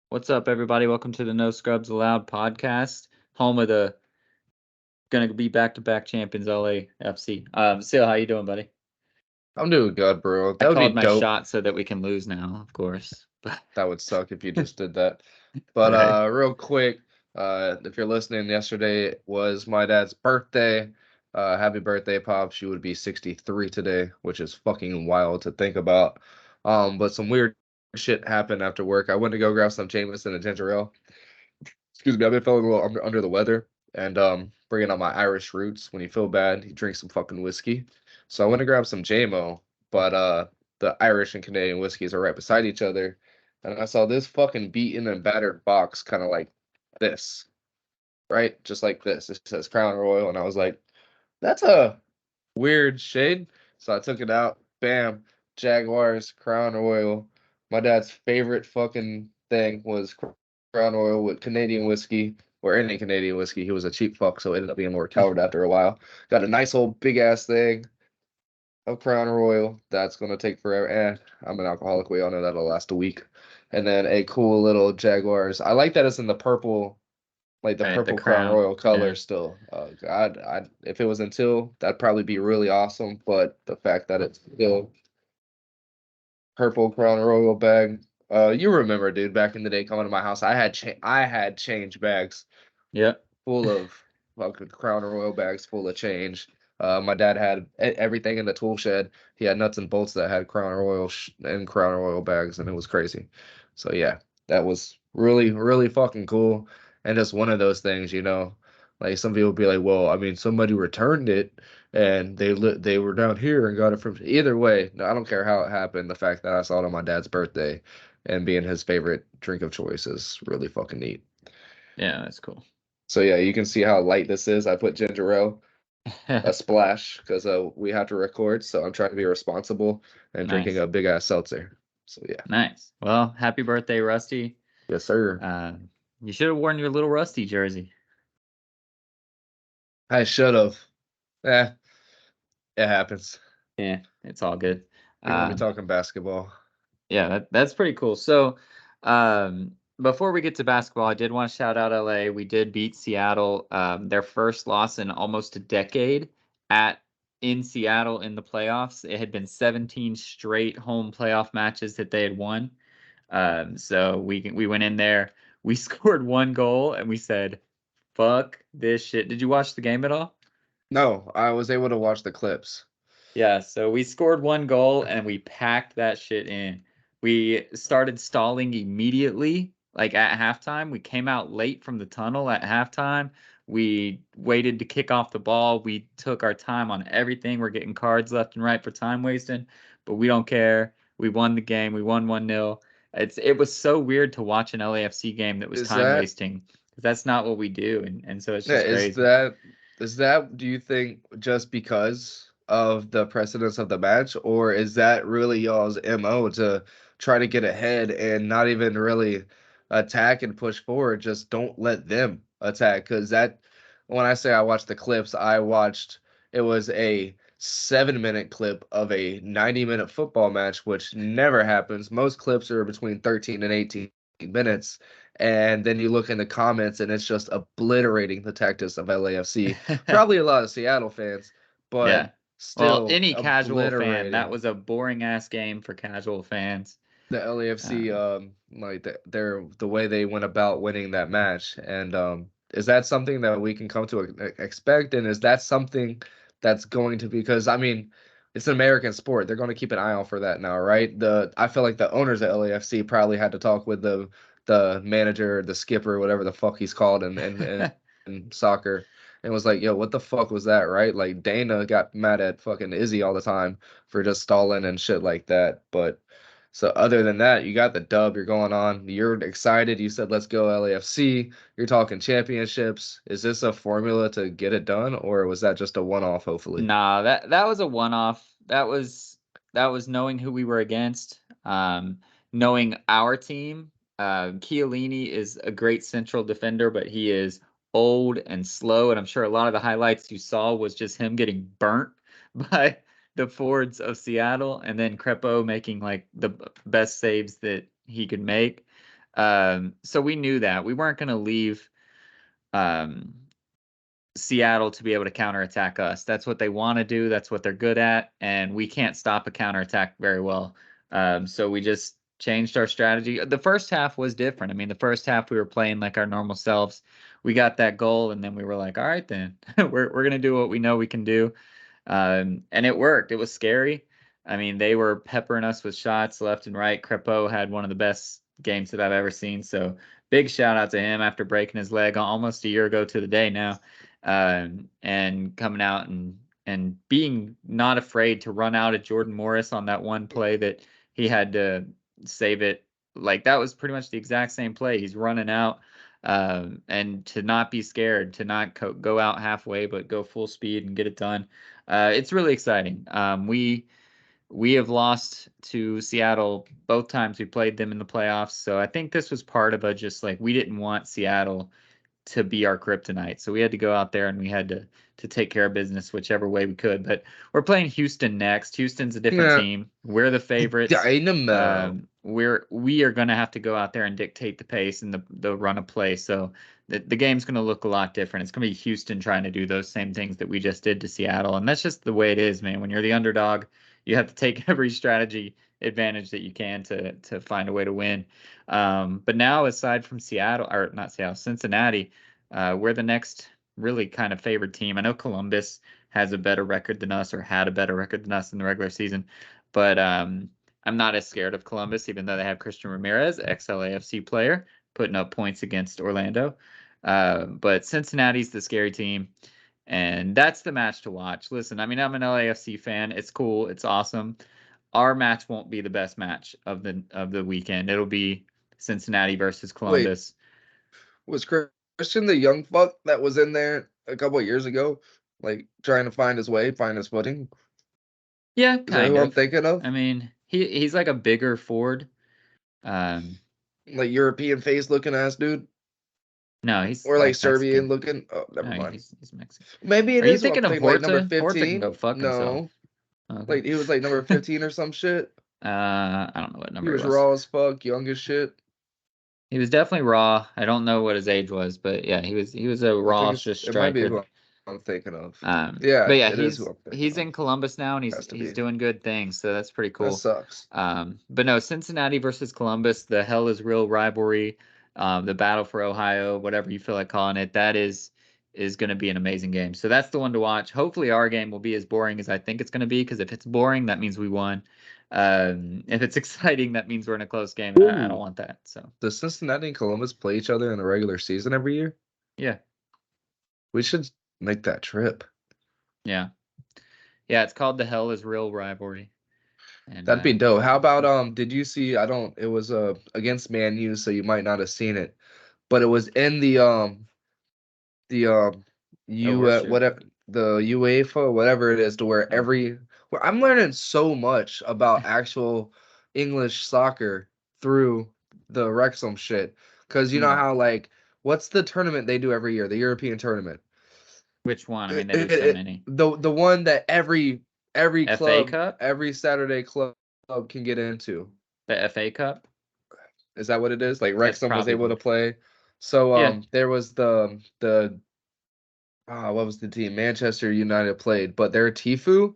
What's up, everybody? Welcome to the No Scrubs Allowed podcast, home of the gonna be back-to-back champions LAFC. Sil, how you doing, buddy? I'm doing good, bro. I That would be called my dope. shot so that we can lose now, of course. But That would suck if you just did that. But right, real quick, if you're listening, yesterday was my dad's birthday. Happy birthday, Pops. You would be 63 today, which is fucking wild to think about. But some weird shit happened after work. I went to go grab some Jameson and ginger ale. Excuse me, I've been feeling a little under the weather and bringing out my Irish roots. When you feel bad, you drink some fucking whiskey. So I went to grab some JMO, but the Irish and Canadian whiskeys are right beside each other, and I saw this fucking beaten and battered box, kind of like this, right, just like this. It says Crown Royal, and I was like, that's a weird shade. So I took it out. Bam, Jaguars Crown Royal. My dad's favorite fucking thing was Crown Royal with Canadian whiskey or any Canadian whiskey. He was a cheap fuck, so it ended up being more coward after a while. Got a nice old big ass thing of Crown Royal. That's gonna take forever. I'm an alcoholic. We all know that'll last a week. And then a cool little Jaguars. I like that it's in the purple, like the the purple Crown crown. Royal Yeah, color still. God, if it was until, that'd probably be really awesome. But the fact that it's still purple Crown Royal bag, you remember, dude, back in the day coming to my house, I had change bags yep. full of fucking Crown Royal bags full of change. My dad had everything in the tool shed. He had nuts and bolts that had Crown Royal and Crown Royal bags, and it was crazy. So yeah, that was really really fucking cool, and just one of those things, like some people be like, well, I mean, somebody returned it, and they were down here and got it from. Either way, no, I don't care how it happened. The fact that I saw it on my dad's birthday, and being his favorite drink of choice is really fucking neat. Yeah, that's cool. So yeah, you can see how light this is. I put ginger ale, a splash, because we have to record. So I'm trying to be responsible and drinking Nice, a big ass seltzer. So yeah, nice. Well, happy birthday, Rusty. yes sir. Uh, you should have worn your little Rusty jersey. I should have. Eh, it happens. Yeah, it's all good. We're gonna be Um, talking basketball. Yeah, that's pretty cool. So, before we get to basketball, I did want to shout out LA. We did beat Seattle, their first loss in almost a decade at in Seattle in the playoffs. It had been 17 straight home playoff matches that they had won. So we went in there, we scored one goal, and we said, "Fuck this shit." Did you watch the game at all? No, I was able to watch the clips. Yeah, so we scored one goal and we packed that shit in. We started stalling immediately, like at halftime. We came out late from the tunnel at halftime. We waited to kick off the ball. We took our time on everything. We're getting cards left and right for time wasting, but we don't care. We won the game. We won 1-0. It was so weird to watch an LAFC game that was Is time that wasting. That's not what we do, and so it's yeah, just is crazy. that is that do you think just because of the precedence of the match, or is that really y'all's MO to try to get ahead and not even really attack and push forward, just don't let them attack? Because that when I say I watched the clips, I watched it was a 7 minute clip of a 90-minute football match, which never happens. Most clips are between 13 and 18 minutes, and then you look in the comments and it's just obliterating the tactics of LAFC. Probably a lot of Seattle fans, but Yeah. Well, still any casual fan, that obliterating was a boring ass game for casual fans. the LAFC. Um, Like the way they went about winning that match. And is that something that we can come to expect? And is that something that's going to, because I mean, it's an American sport. They're going to keep an eye out for that now, right? I feel like the owners at LAFC probably had to talk with the manager, the skipper, whatever the fuck he's called in soccer, and was like, yo, what the fuck was that, right? Like Dana got mad at fucking Izzy all the time for just stalling and shit like that. But so other than that, you got the dub, you're going on, you're excited, you said let's go LAFC, you're talking championships. Is this a formula to get it done, or was that just a one-off, hopefully? nah, that was a one-off. That was knowing who we were against, knowing our team. Chiellini is a great central defender, but he is old and slow, and I'm sure a lot of the highlights you saw was just him getting burnt by the forwards of Seattle, and then Crepo making like the best saves that he could make. So we knew that we weren't going to leave Seattle to be able to counterattack us. That's what they want to do. That's what they're good at, and we can't stop a counterattack very well. So we just changed our strategy. The first half was different. I mean, the first half we were playing like our normal selves. We got that goal, and then we were like, all right, then we're gonna do what we know we can do, and it worked. It was scary. I mean, they were peppering us with shots left and right. Crepeau had one of the best games that I've ever seen. So big shout out to him after breaking his leg almost a year ago to the day now, and coming out and being not afraid to run out at Jordan Morris on that one play that he had to save it. Like that was pretty much the exact same play. He's running out, and to not be scared, to not go out halfway, but go full speed and get it done. It's really exciting. We have lost to Seattle both times we played them in the playoffs. So I think this was part of a just like we didn't want Seattle to be our kryptonite. So we had to go out there and we had to take care of business whichever way we could. But we're playing Houston next. Houston's a different Yeah. team. We're the favorites. Dynamo. We are going to have to go out there and dictate the pace and the run of play. So the game's going to look a lot different. It's going to be Houston trying to do those same things that we just did to Seattle. And that's just the way it is, man. When you're the underdog, you have to take every strategy advantage that you can to find a way to win. But now, aside from Seattle, or not Seattle, Cincinnati, we're the next really kind of favored team. I know Columbus has a better record than us, or had a better record than us in the regular season, but I'm not as scared of Columbus, even though they have Christian Ramirez, ex-LAFC player, putting up points against Orlando. But Cincinnati's the scary team, and that's the match to watch. Listen, I mean, I'm an LAFC fan. It's cool. It's awesome. Our match won't be the best match of the weekend. It'll be Cincinnati versus Columbus. Wait, was Christian the young fuck that was in there a couple of years ago, like trying to find his way, find his footing? Yeah, Is that kind who I'm of. thinking of? I mean, he's like a bigger Ford. Um, Like European face looking ass dude, no, he's or like like Serbian Mexican. looking? Oh, never No, mind. he's Mexican. Maybe it Are you is who I'm thinking of thinking. Like number Horta? Horta can 15? go fuck himself. No, Okay. like he was like number 15 or some shit. I don't know what He number it was was. raw as fuck, young as shit. He was definitely raw. I don't know what his age was, but yeah, he was a I raw think just it might be striker. who I'm thinking of. Yeah, But yeah, it is who I'm thinking he's of. in Columbus now and Has to he's be. doing good things, so that's pretty That cool. sucks. But no, Cincinnati versus Columbus, the hell is real rivalry, the battle for Ohio, whatever you feel like calling it, that is going to be an amazing game. So that's the one to watch. Hopefully our game will be as boring as I think it's going to be, because if it's boring, that means we won. If it's exciting, that means we're in a close game, and I don't Ooh. want that. So Does Cincinnati and Columbus play each other in the regular season every year? yeah, We should make that trip. yeah, yeah. It's called the hell is real rivalry, and That'd be dope. How about did you see it was against Man U, so you might not have seen it, but it was in the oh, we're whatever the UEFA, whatever it is, to where oh, I'm learning so much about actual English soccer through the Wrexham shit. Cause you know hmm. how like what's the tournament they do every year, the European tournament? Which one? I mean, they do so many. The one that every FA club, Cup, every Saturday club can get into. the FA Cup. Is that what it is? Like That's Wrexham was probably able to what. play. So Yeah, there was the what was the team? Manchester United played, but their Tifu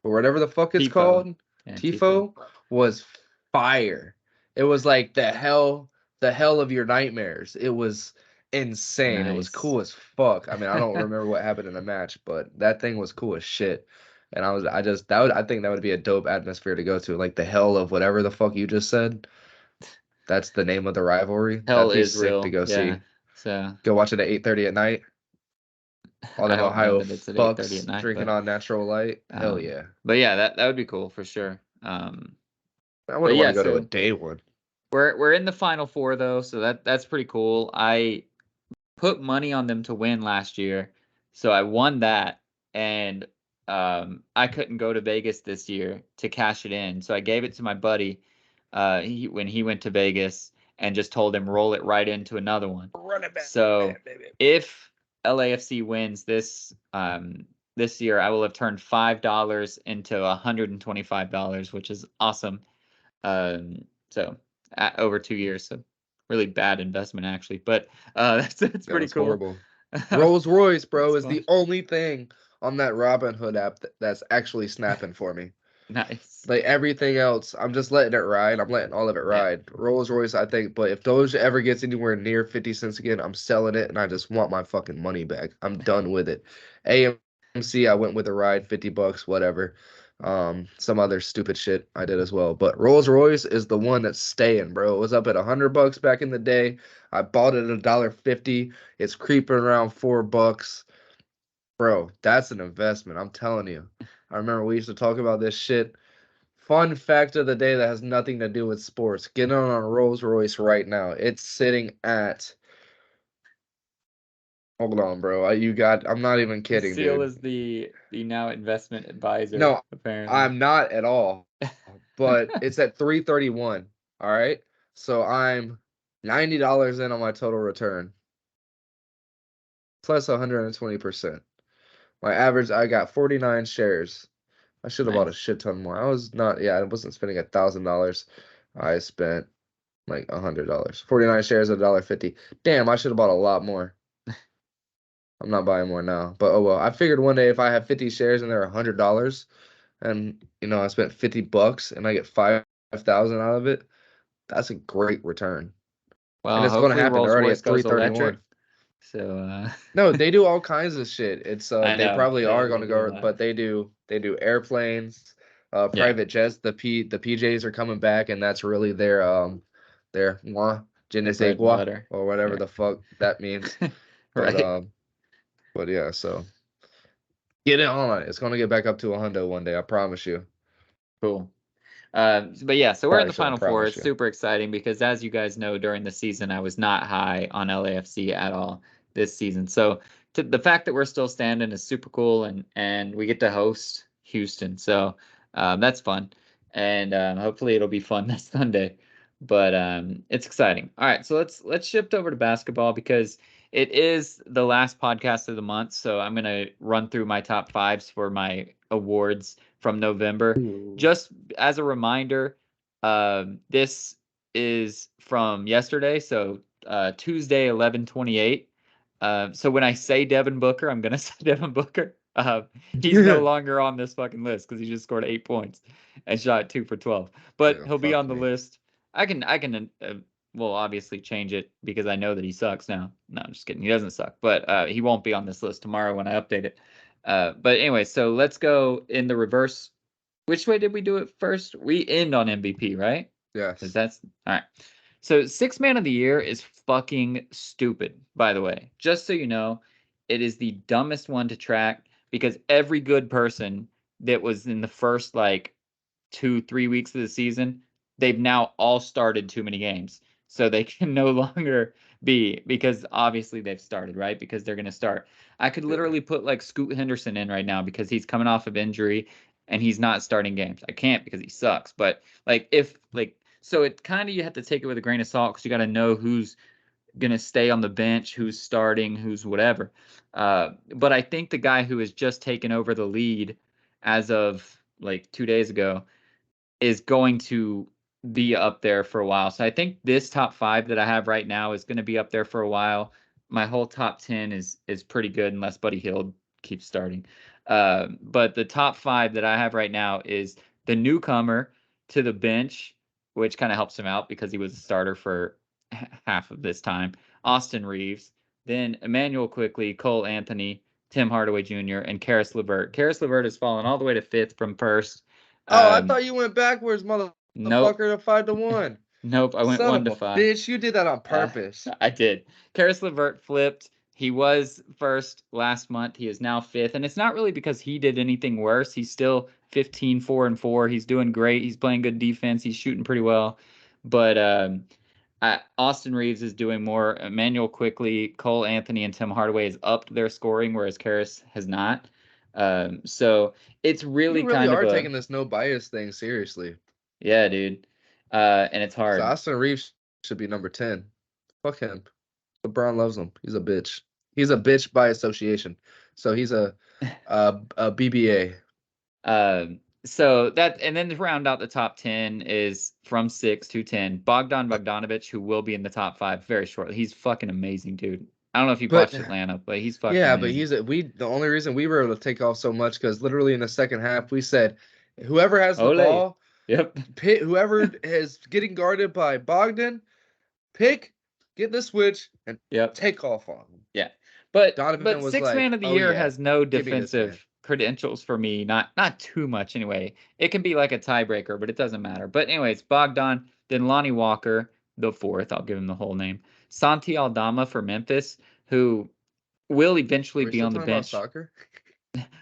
or whatever the fuck it's Tifo. called, Yeah, Tifo. Tifo was fire. It was like the hell of your nightmares. It was insane. It was Nice. cool as fuck. I mean, I don't remember what happened in the match, but that thing was cool as shit. And I think that would be a dope atmosphere to go to, like the hell of whatever the fuck you just said. That's the name of the rivalry. Hell That'd be is sick to real. go Yeah. see. So Go watch it at 8:30 at night. All I them don't know Ohio that it's at 8:30 at fucks night, drinking but on natural light. Hell um, yeah. but yeah, that would be cool for sure. I But wouldn't want yeah, to go to a so day one. we're in the final four though, so that's pretty cool. I put money on them to win last year, so I won that, and I couldn't go to Vegas this year to cash it in, so I gave it to my buddy when he went to Vegas, and just told him roll it right into another one. Run it back, So baby. if LAFC wins this year, I will have turned $5 into $125, which is awesome. So over 2 years, so really bad investment actually. But that's Yeah, pretty it's cool. horrible. Rolls Royce, bro, That's is the fun. only thing on that Robinhood app that's actually snapping for me. Nice. Like everything else, I'm just letting it ride. I'm letting all of it Yeah. ride. Rolls Royce, I think, but if Doge ever gets anywhere near 50 cents again, I'm selling it and I just want my fucking money back. I'm done with it. AMC, I went with a ride, $50, whatever. Some other stupid shit I did as well. But Rolls Royce is the one that's staying, bro. It was up at $100 back in the day. I bought it at $1.50. It's creeping around $4. Bro, that's an investment. I'm telling you. I remember we used to talk about this shit. Fun fact of the day that has nothing to do with sports. Get on a Rolls Royce right now. It's sitting at. Hold on, bro. I'm not even kidding, Seal dude. is the now investment advisor, No, apparently. I'm not at all. But it's at 331. All right. So I'm $90 in on my total return. Plus 120%. My average, I got 49 shares. I should have bought a Nice. shit ton more. I was not, yeah, I wasn't spending $1,000. I spent like $100. 49 shares at $1.50. Damn, I should have bought a lot more. I'm not buying more now. But oh well. I figured one day if I have 50 shares and they're $100 and I spent $50 and I get 5,000 out of it, that's a great return. And Well, it's gonna hopefully happen. They're Rolls already Royce at goes 331. electric. So No, they do all kinds of shit. It's I they know probably are they gonna do a go, lot. but they do airplanes, Yeah, private jets. The PJs are coming back, and that's really their moi je their ne sais bread and quoi butter. or whatever Yeah. the fuck that means. But Right. yeah, so get it on. It's gonna get back up to a hundo one day. I promise you. Cool. But yeah, so we're in the Actually, I Final Four. promise It's you. super exciting because, as you guys know, during the season, I was not high on LAFC at all this season. So the fact that we're still standing is super cool, and we get to host Houston. So that's fun, and hopefully it'll be fun this Sunday. But it's exciting. All right, so let's shift over to basketball because it is the last podcast of the month. So I'm gonna run through my top fives for my awards from November. Just as a reminder, this is from yesterday, so Tuesday, 11/28. So when I say Devin Booker, I'm gonna say Devin Booker. He's no longer on this fucking list because he just scored 8 points and shot 2 for 12. But Yeah, he'll be fuck on the me. list. I can well obviously change it because I know that he sucks now. No, I'm just kidding. He doesn't suck, but he won't be on this list tomorrow when I update it. But anyway, so let's go in the reverse. Which way did we do it first? We end on MVP, right? Because Yes. that's all right. So six man of the year is fucking stupid, by the way. Just so you know, it is the dumbest one to track because every good person that was in the first like 2, 3 weeks of the season, they've now all started too many games. So they can no longer be because obviously they've started, right? Because they're going to start. I could Yeah. literally put like Scoot Henderson in right now because he's coming off of injury and he's not starting games. I can't because he sucks. But like if like so it kind of you have to take it with a grain of salt because you got to know who's going to stay on the bench, who's starting, who's whatever. But I think the guy who has just taken over the lead as of like 2 days ago is going to be up there for a while. So I think this top five that I have right now is going to be up there for a while. My whole top 10 is pretty good unless Buddy Hield keeps starting. But the top five that I have right now is the newcomer to the bench, which kind of helps him out because he was a starter for half of this time. Austin Reeves, then Emmanuel Quickly, Cole Anthony, Tim Hardaway Jr., and Karis LeVert. Karis LeVert has fallen all the way to fifth from first. Oh, I Um, thought you went backwards, motherfucker, nope, to 5-1. nope. I went Son one of to a five. bitch, you did that on Uh, purpose. I did. Karis LeVert flipped. He was first last month. He is now fifth, and it's not really because he did anything worse. He's still 15, 4-4. He's doing great. He's playing good defense. He's shooting pretty well, but Austin Reeves is doing more. Emmanuel Quickly, Cole Anthony, and Tim Hardaway has upped their scoring, whereas Karis has not. So it's You really really kind of are a taking this no bias thing seriously. yeah, dude. And it's So hard. Austin Reeves should be number 10. Fuck him. LeBron loves him. He's a bitch. He's a bitch by association. So he's a BBA. So that, and then to round out the top 10 is from 6 to 10, Bogdan Bogdanovic, who will be in the top 5 very shortly. He's fucking amazing, dude. I don't know if you've But watched Atlanta, but he's fucking yeah, but amazing. the only reason we were able to take off so much because literally in the second half we said whoever has the Ole. ball, Yep. whoever is getting guarded by Bogdan, get the switch and Yep. take off on him. Yeah. But Donovan was sixth man like, of the "Oh year yeah, has no give me this man." defensive credentials for me. Not too much anyway. It can be like a tiebreaker, but it doesn't matter. But anyways, Bogdan, then Lonnie Walker, the fourth. I'll give him the whole name. Santi Aldama for Memphis, who will eventually Are we be still on the talking about bench. soccer?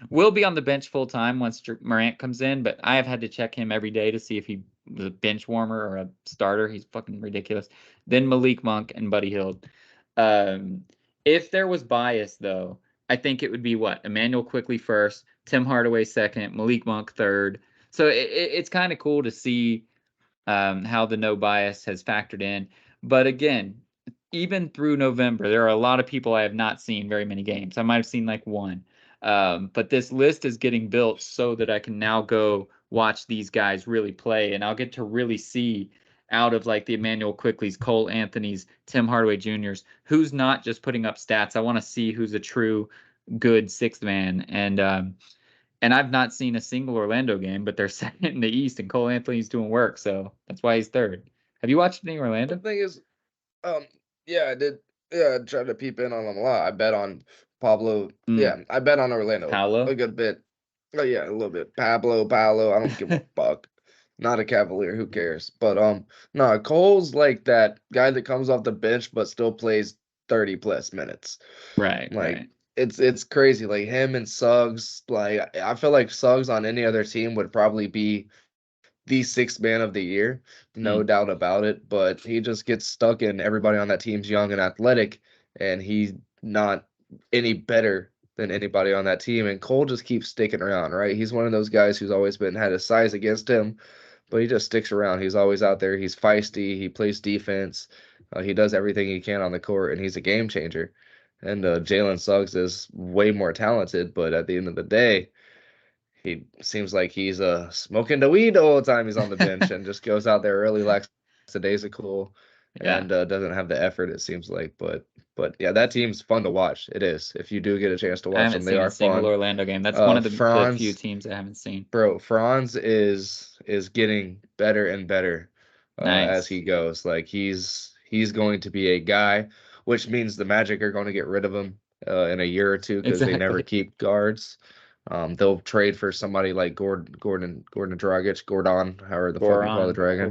Will be on the bench full time once Morant comes in, but I have had to check him every day to see if he was a bench warmer or a starter. He's fucking ridiculous. Then Malik Monk and Buddy Hield. Um, if there was bias, though, I think it would be what? Emmanuel Quickly first, Tim Hardaway second, Malik Monk third. So it's kind of cool to see how the no bias has factored in. But again, even through November, there are a lot of people I have not seen very many games. I might have seen like one. But this list is getting built so that I can now go watch these guys really play, and I'll get to really see out of like the Emmanuel Quickly's, Cole Anthony's, Tim Hardaway Jr.'s, who's not just putting up stats. I want to see who's a true good sixth man. And I've not seen a single Orlando game, but they're second in the East, and Cole Anthony's doing work, so that's why he's third. Have you watched any The Orlando? thing is, um, yeah, I did. Yeah, I tried to peep in on him a lot. I bet on Pablo. Mm, Yeah, I bet on Orlando a Paolo? good bit. Oh yeah, a little bit. Paolo. I don't give a fuck. Not a Cavalier. Who cares? But no, Cole's like that guy that comes off the bench but still plays 30 plus minutes. Right, Like right. it's crazy. Like him and Suggs. Like I feel like Suggs on any other team would probably be the sixth man of the year, no Mm, doubt about it. But he just gets stuck in everybody on that team's young and athletic, and he's not any better than anybody on that team. And Cole just keeps sticking around, right? He's one of those guys who's always been had his size against him, but he just sticks around. He's always out there. He's feisty. He plays defense. He does everything he can on the court, and he's a game changer. And Jalen Suggs is way more talented, but at the end of the day, he seems like he's smoking the weed the whole time he's on the bench and just goes out there early, lackadaisical, yeah. and doesn't have the effort. It seems like, but yeah, that team's fun to watch. It is. If you do get a chance to I watch haven't them, they seen a are single fun. Orlando game. That's one of the few Franz, teams I haven't seen. bro, Franz is getting better and better as Nice. he goes. Like he's going to be a guy, which means the Magic are going to get rid of him in a year or two because they never Exactly. keep guards. They'll trade for somebody like Gordon Dragic, Gordon, however the fuck you call the dragon,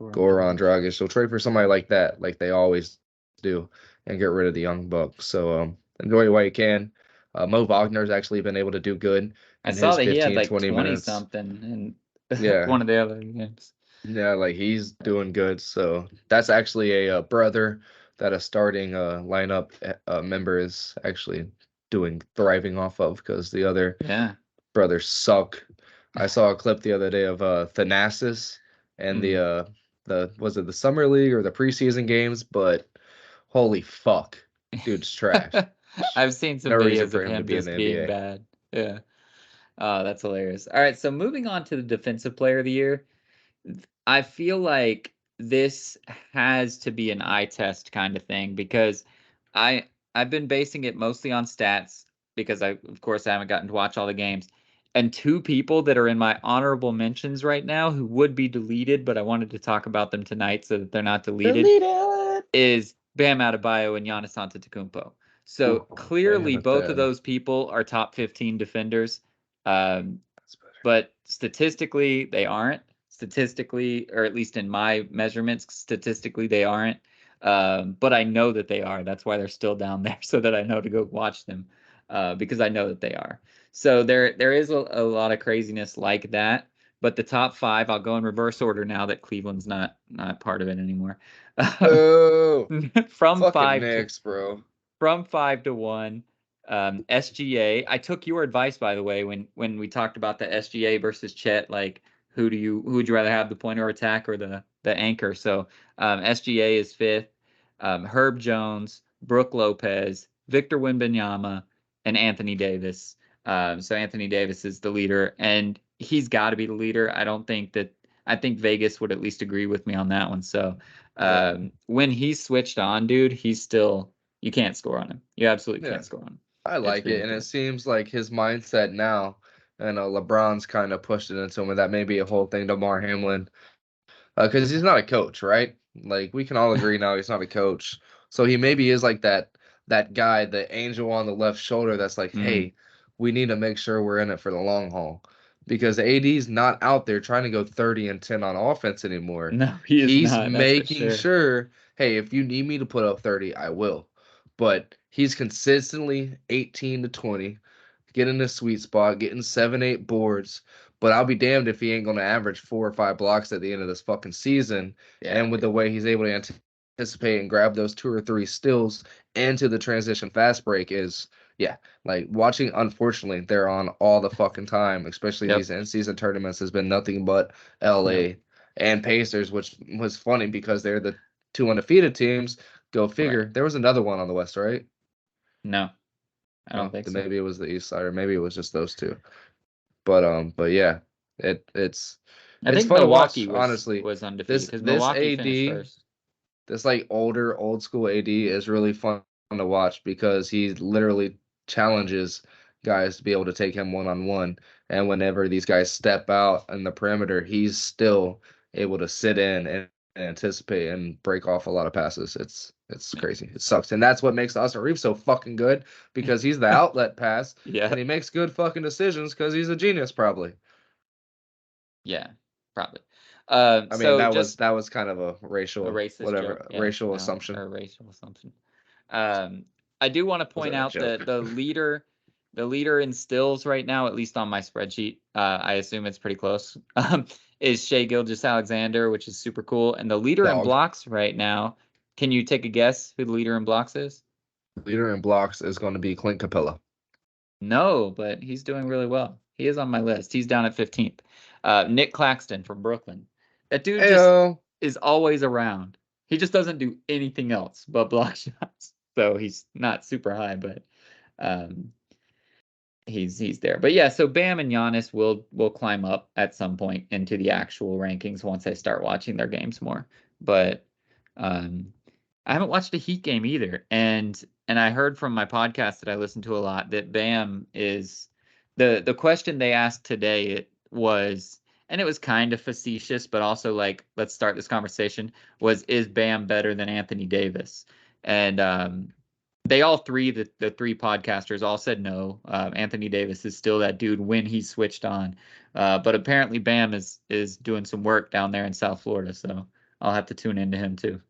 Goran Goran Dragic. Dragic. They'll trade for somebody like that, like they always do, and get rid of the young bucks. So enjoy it while you can. Mo Wagner's actually been able to do good I in saw his that he had 15, like 20 20 minutes. something in Yeah, one of the other games. yeah, like he's doing good. So that's actually a brother that a starting lineup member is actually doing thriving off of because the other Yeah. brothers suck. I saw a clip the other day of Thanasis and Mm. the was it the summer league or the preseason games, but holy fuck, dude's trash. I've seen No some reason videos for of him to him be in the just being NBA. bad. Yeah. That's hilarious. All right, so moving on to the defensive player of the year. I feel like this has to be an eye test kind of thing because I've been basing it mostly on stats because I of course I haven't gotten to watch all the games. And two people that are in my honorable mentions right now who would be deleted, but I wanted to talk about them tonight so that they're not deleted, Deleted. is Bam Adebayo and Giannis Antetokounmpo. So Ooh, clearly fan of both of them. those people are top 15 defenders. Um, That's better. but statistically they aren't. Statistically, or at least in my measurements, statistically they aren't. But I know that they are. That's why they're still down there, so that I know to go watch them, because I know that they are. So there is a lot of craziness like that. But the top five, I'll go in reverse order now that Cleveland's not part of it anymore. Boo! From Fucking five to Knicks, bro. from 5 to 1. SGA. I took your advice, by the way, when we talked about the SGA versus Chet. Like, who would you rather have, the point or attack or the anchor? So SGA is fifth. Herb Jones, Brooke Lopez, Victor Wembanyama, and Anthony Davis. So Anthony Davis is the leader, and he's got to be the leader. I think Vegas would at least agree with me on that one. So when he's switched on, dude, you can't score on him. You absolutely Yeah. can't score on him. I It's like it, and it ridiculous. seems like his mindset now, and LeBron's kind of pushed it into him, and that may be a whole thing. Damar Hamlin, because he's not a coach, right? Like we can all agree now, he's not a coach. So he maybe is like that guy, the angel on the left shoulder, that's like, Mm. hey, we need to make sure we're in it for the long haul, because AD's not out there trying to go 30-10 on offense anymore. No, he is He's not. That's for making sure. sure, hey, if you need me to put up 30, I will. But he's consistently 18 to 20, getting the sweet spot, getting 7, 8 boards. But I'll be damned if he ain't going to average 4 or 5 blocks at the end of this fucking season. Yeah. And with the way he's able to anticipate and grab those 2 or 3 steals into the transition fast break is, yeah, like watching. Unfortunately, they're on all the fucking time, especially Yep. these in-season tournaments. Has been nothing but Yep. LA and Pacers, which was funny because they're the 2 undefeated teams. Go Right. figure. There was another one on the West, right? No, I don't Oh, think then so. maybe it was the East side, or maybe it was just those two. But yeah, it's I it's think fun to Milwaukee watch, was honestly. was undefeated This because this Milwaukee finished AD, first. this like older old school AD is really fun to watch because he literally challenges guys to be able to take him 1-on-1. And whenever these guys step out in the perimeter, he's still able to sit in and anticipate and break off a lot of passes. It's crazy. It sucks. And that's what makes Austin Reeves so fucking good, because he's the outlet pass Yeah. and he makes good fucking decisions because he's a genius, probably. Yeah. Probably. I mean, So that was just that was kind of a a racial, racist joke. whatever, Yeah. racial No, assumption. or a racial assumption. I do want to Was point a out joke. that the leader in stills right now, at least on my spreadsheet, I assume it's pretty close, is Shea Gilgeous-Alexander, which is super cool. And the leader in Dog. blocks right now, can you take a guess who the leader in blocks is? Leader in blocks is going to be Clint Capella. No, but he's doing really well. He is on my list. He's down at 15th. Nick Claxton from Brooklyn. That dude just Heyo. is always around. He just doesn't do anything else but block shots. So he's not super high, but um, he's there. But yeah, so Bam and Giannis will climb up at some point into the actual rankings once I start watching their games more. But um, I haven't watched a Heat game either, and I heard from my podcast that I listen to a lot that Bam is the question they asked today. It was, and it was kind of facetious, but also like, let's start this conversation. Was, is Bam better than Anthony Davis? And they all three, the three podcasters, all said no. Anthony Davis is still that dude when he switched on, but apparently Bam is doing some work down there in South Florida, so I'll have to tune into him too.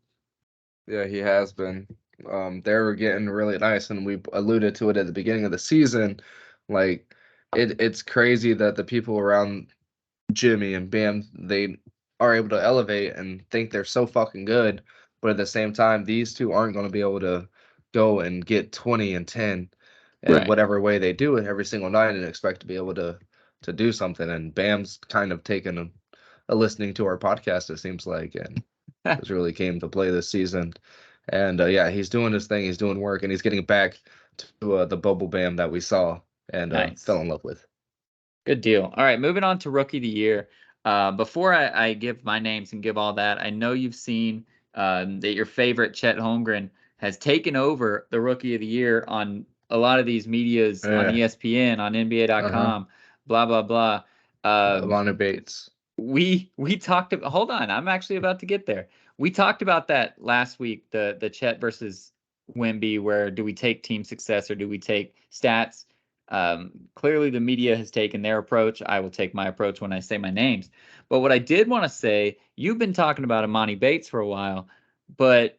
Yeah, he has been. They were getting really nice, and we alluded to it at the beginning of the season. Like, it's crazy that the people around Jimmy and Bam, they are able to elevate and think they're so fucking good, but at the same time, these two aren't going to be able to go and get 20 and 10 and Right. whatever way they do it every single night and expect to be able to do something. And Bam's kind of taken a listening to our podcast, it seems like, and has really came to play this season. And yeah, he's doing his thing, he's doing work, and he's getting back to the bubble Bam that we saw and Nice. fell in love with. Good deal. All right, moving on to rookie of the year. Before I give my names and give all that, I know you've seen that your favorite Chet Holmgren has taken over the rookie of the year on a lot of these medias, on Yeah. ESPN, on Uh-huh. NBA.com, blah blah blah. Um, Lana Bates. we talked about, hold on, I'm actually about to get there. We talked about that last week, the Chet versus Wemby, where do we take team success or do we take stats? Clearly the media has taken their approach. I will take my approach when I say my names. But what I did want to say, you've been talking about Imani Bates for a while, but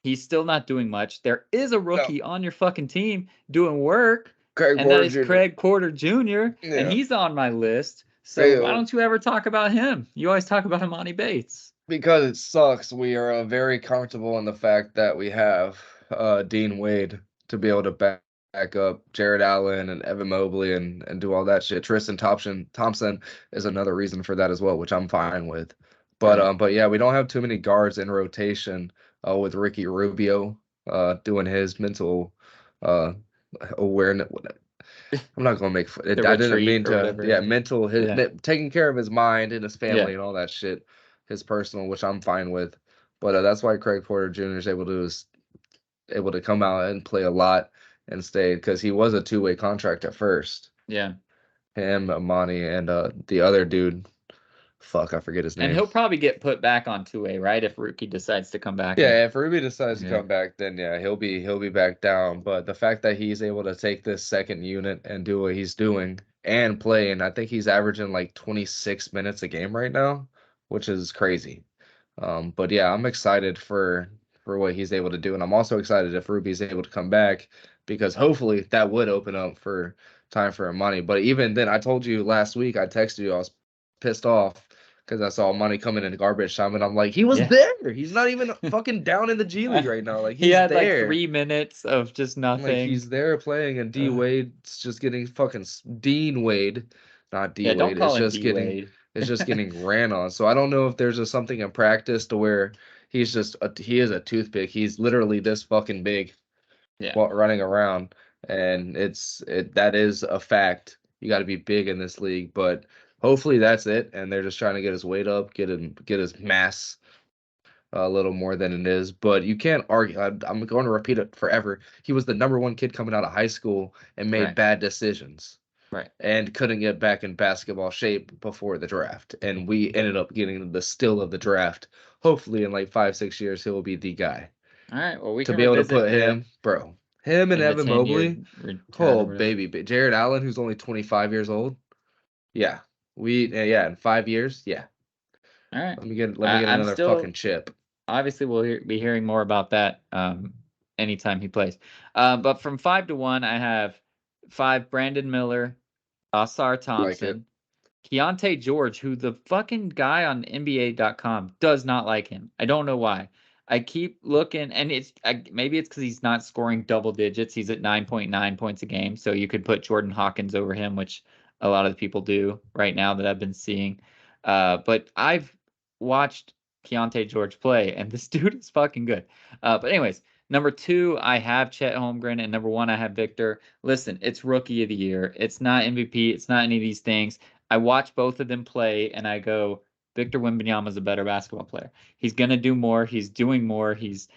he's still not doing much. There is a No, rookie on your fucking team doing work, Craig and that Porter is Jr. Craig Porter Jr., and Yeah. he's on my list. So why Heyo. don't you ever talk about him? You always talk about Imani Bates. Because it sucks. We are very comfortable in the fact that we have Dean Wade to be able to back up Jared Allen and Evan Mobley and do all that shit. Tristan Thompson is another reason for that as well, which I'm fine with. But Right. but yeah, we don't have too many guards in rotation with Ricky Rubio doing his mental uh awareness. I'm not gonna make fun. the I didn't retreat mean or to. whatever. Yeah, mental. Yeah, Taking care of his mind and his yeah, family and all that shit. His personal, which I'm fine with. But that's why Craig Porter Jr. is able to come out and play a lot and stay because he was a two-way contract at first. yeah. Him, Amani, and the other dude. Fuck, I forget his And name. he'll probably get put back on 2A, right? If Rookie decides to come back in. Yeah, if Ruby decides to Yeah. come back, then yeah, he'll be back down. But the fact that he's able to take this second unit and do what he's doing and play, and I think he's averaging like 26 minutes a game right now, which is crazy. But yeah, I'm excited for what he's able to do, and I'm also excited if Ruby's able to come back because hopefully that would open up for time for money. But even then, I told you last week, I texted you, I was pissed off because I saw money coming in garbage time, and I'm like, he was Yeah. there. He's not even fucking down in the G League right now. Like He he's had like there. 3 minutes of just Like nothing. he's there playing, and D Uh, Wade's just getting fucking Dean Wade, not D yeah, don't Wade. It's call him just D getting Wade. it's just getting ran on. So I don't know if there's something in practice to where he is a toothpick. He's literally this fucking big Yeah. while running around, and that is a fact. You got to be big in this league, but hopefully that's it. And they're just trying to get his weight up, get his mass a little more than it is. But you can't argue. I'm going to repeat it forever. He was the number one kid coming out of high school and made Right. bad decisions Right. and couldn't get back in basketball shape before the draft. And we ended up getting the steal of the draft. Hopefully, in like 5, 6 years, he will be the guy All right. Well, we to can be able to revisit put him, bro. Him and in the Evan 10-year Mobley. cut or Oh whatever. baby, Jared Allen, who's only 25 years old. Yeah, in 5 years. Yeah, All right. let me get I'm another fucking still chip. obviously be hearing more about that anytime he plays. But from 5 to 1, I have 5 Brandon Miller, Asar Like it. Thompson, Keontae George, who the fucking guy on NBA.com does not like him. I don't know why. I keep looking, and maybe it's because he's not scoring double digits. He's at 9.9 points a game, so you could put Jordan Hawkins over him, which a lot of the people do right now that I've been seeing. But I've watched Keontae George play, and this dude is fucking good. But anyways, number 2, I have Chet Holmgren, and number 1, I have Victor. Listen, it's Rookie of the Year. It's not MVP. It's not any of these things. I watch both of them play, and I go, Victor Wembanyama is a better basketball player. He's gonna do more. He's doing more. He's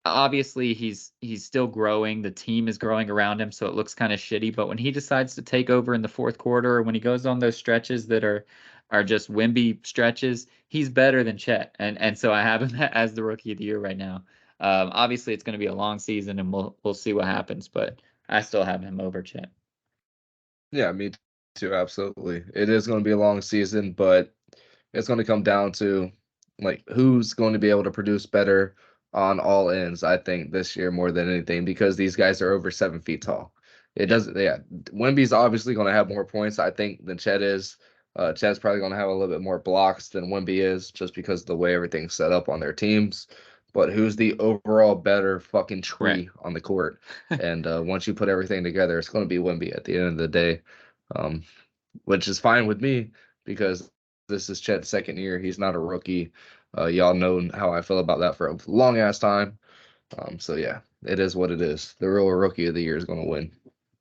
obviously he's still growing. The team is growing around him, so it looks kind of shitty. But when he decides to take over in the fourth quarter, or when he goes on those stretches that are just Wemby stretches, he's better than Chet. And so I have him as the Rookie of the Year right now. Obviously, it's going to be a long season, and we'll see what happens. But I still have him over Chet. Yeah, me too. Absolutely. It is going to be a long season, but it's going to come down to like who's going to be able to produce better on all ends, I think, this year more than anything, because these guys are over 7 feet tall. It Yeah. doesn't, yeah. Wemby's obviously going to have more points, I think, than Chet is. Chet's probably going to have a little bit more blocks than Wemby is, just because of the way everything's set up on their teams. But who's the overall better fucking Right. tree on the court? And once you put everything together, it's going to be Wemby at the end of the day, um, which is fine with me because this is Chet's second year. He's not a rookie. Y'all know how I feel about that for a long ass time. So yeah, it is what it is. The real rookie of the year is going to win.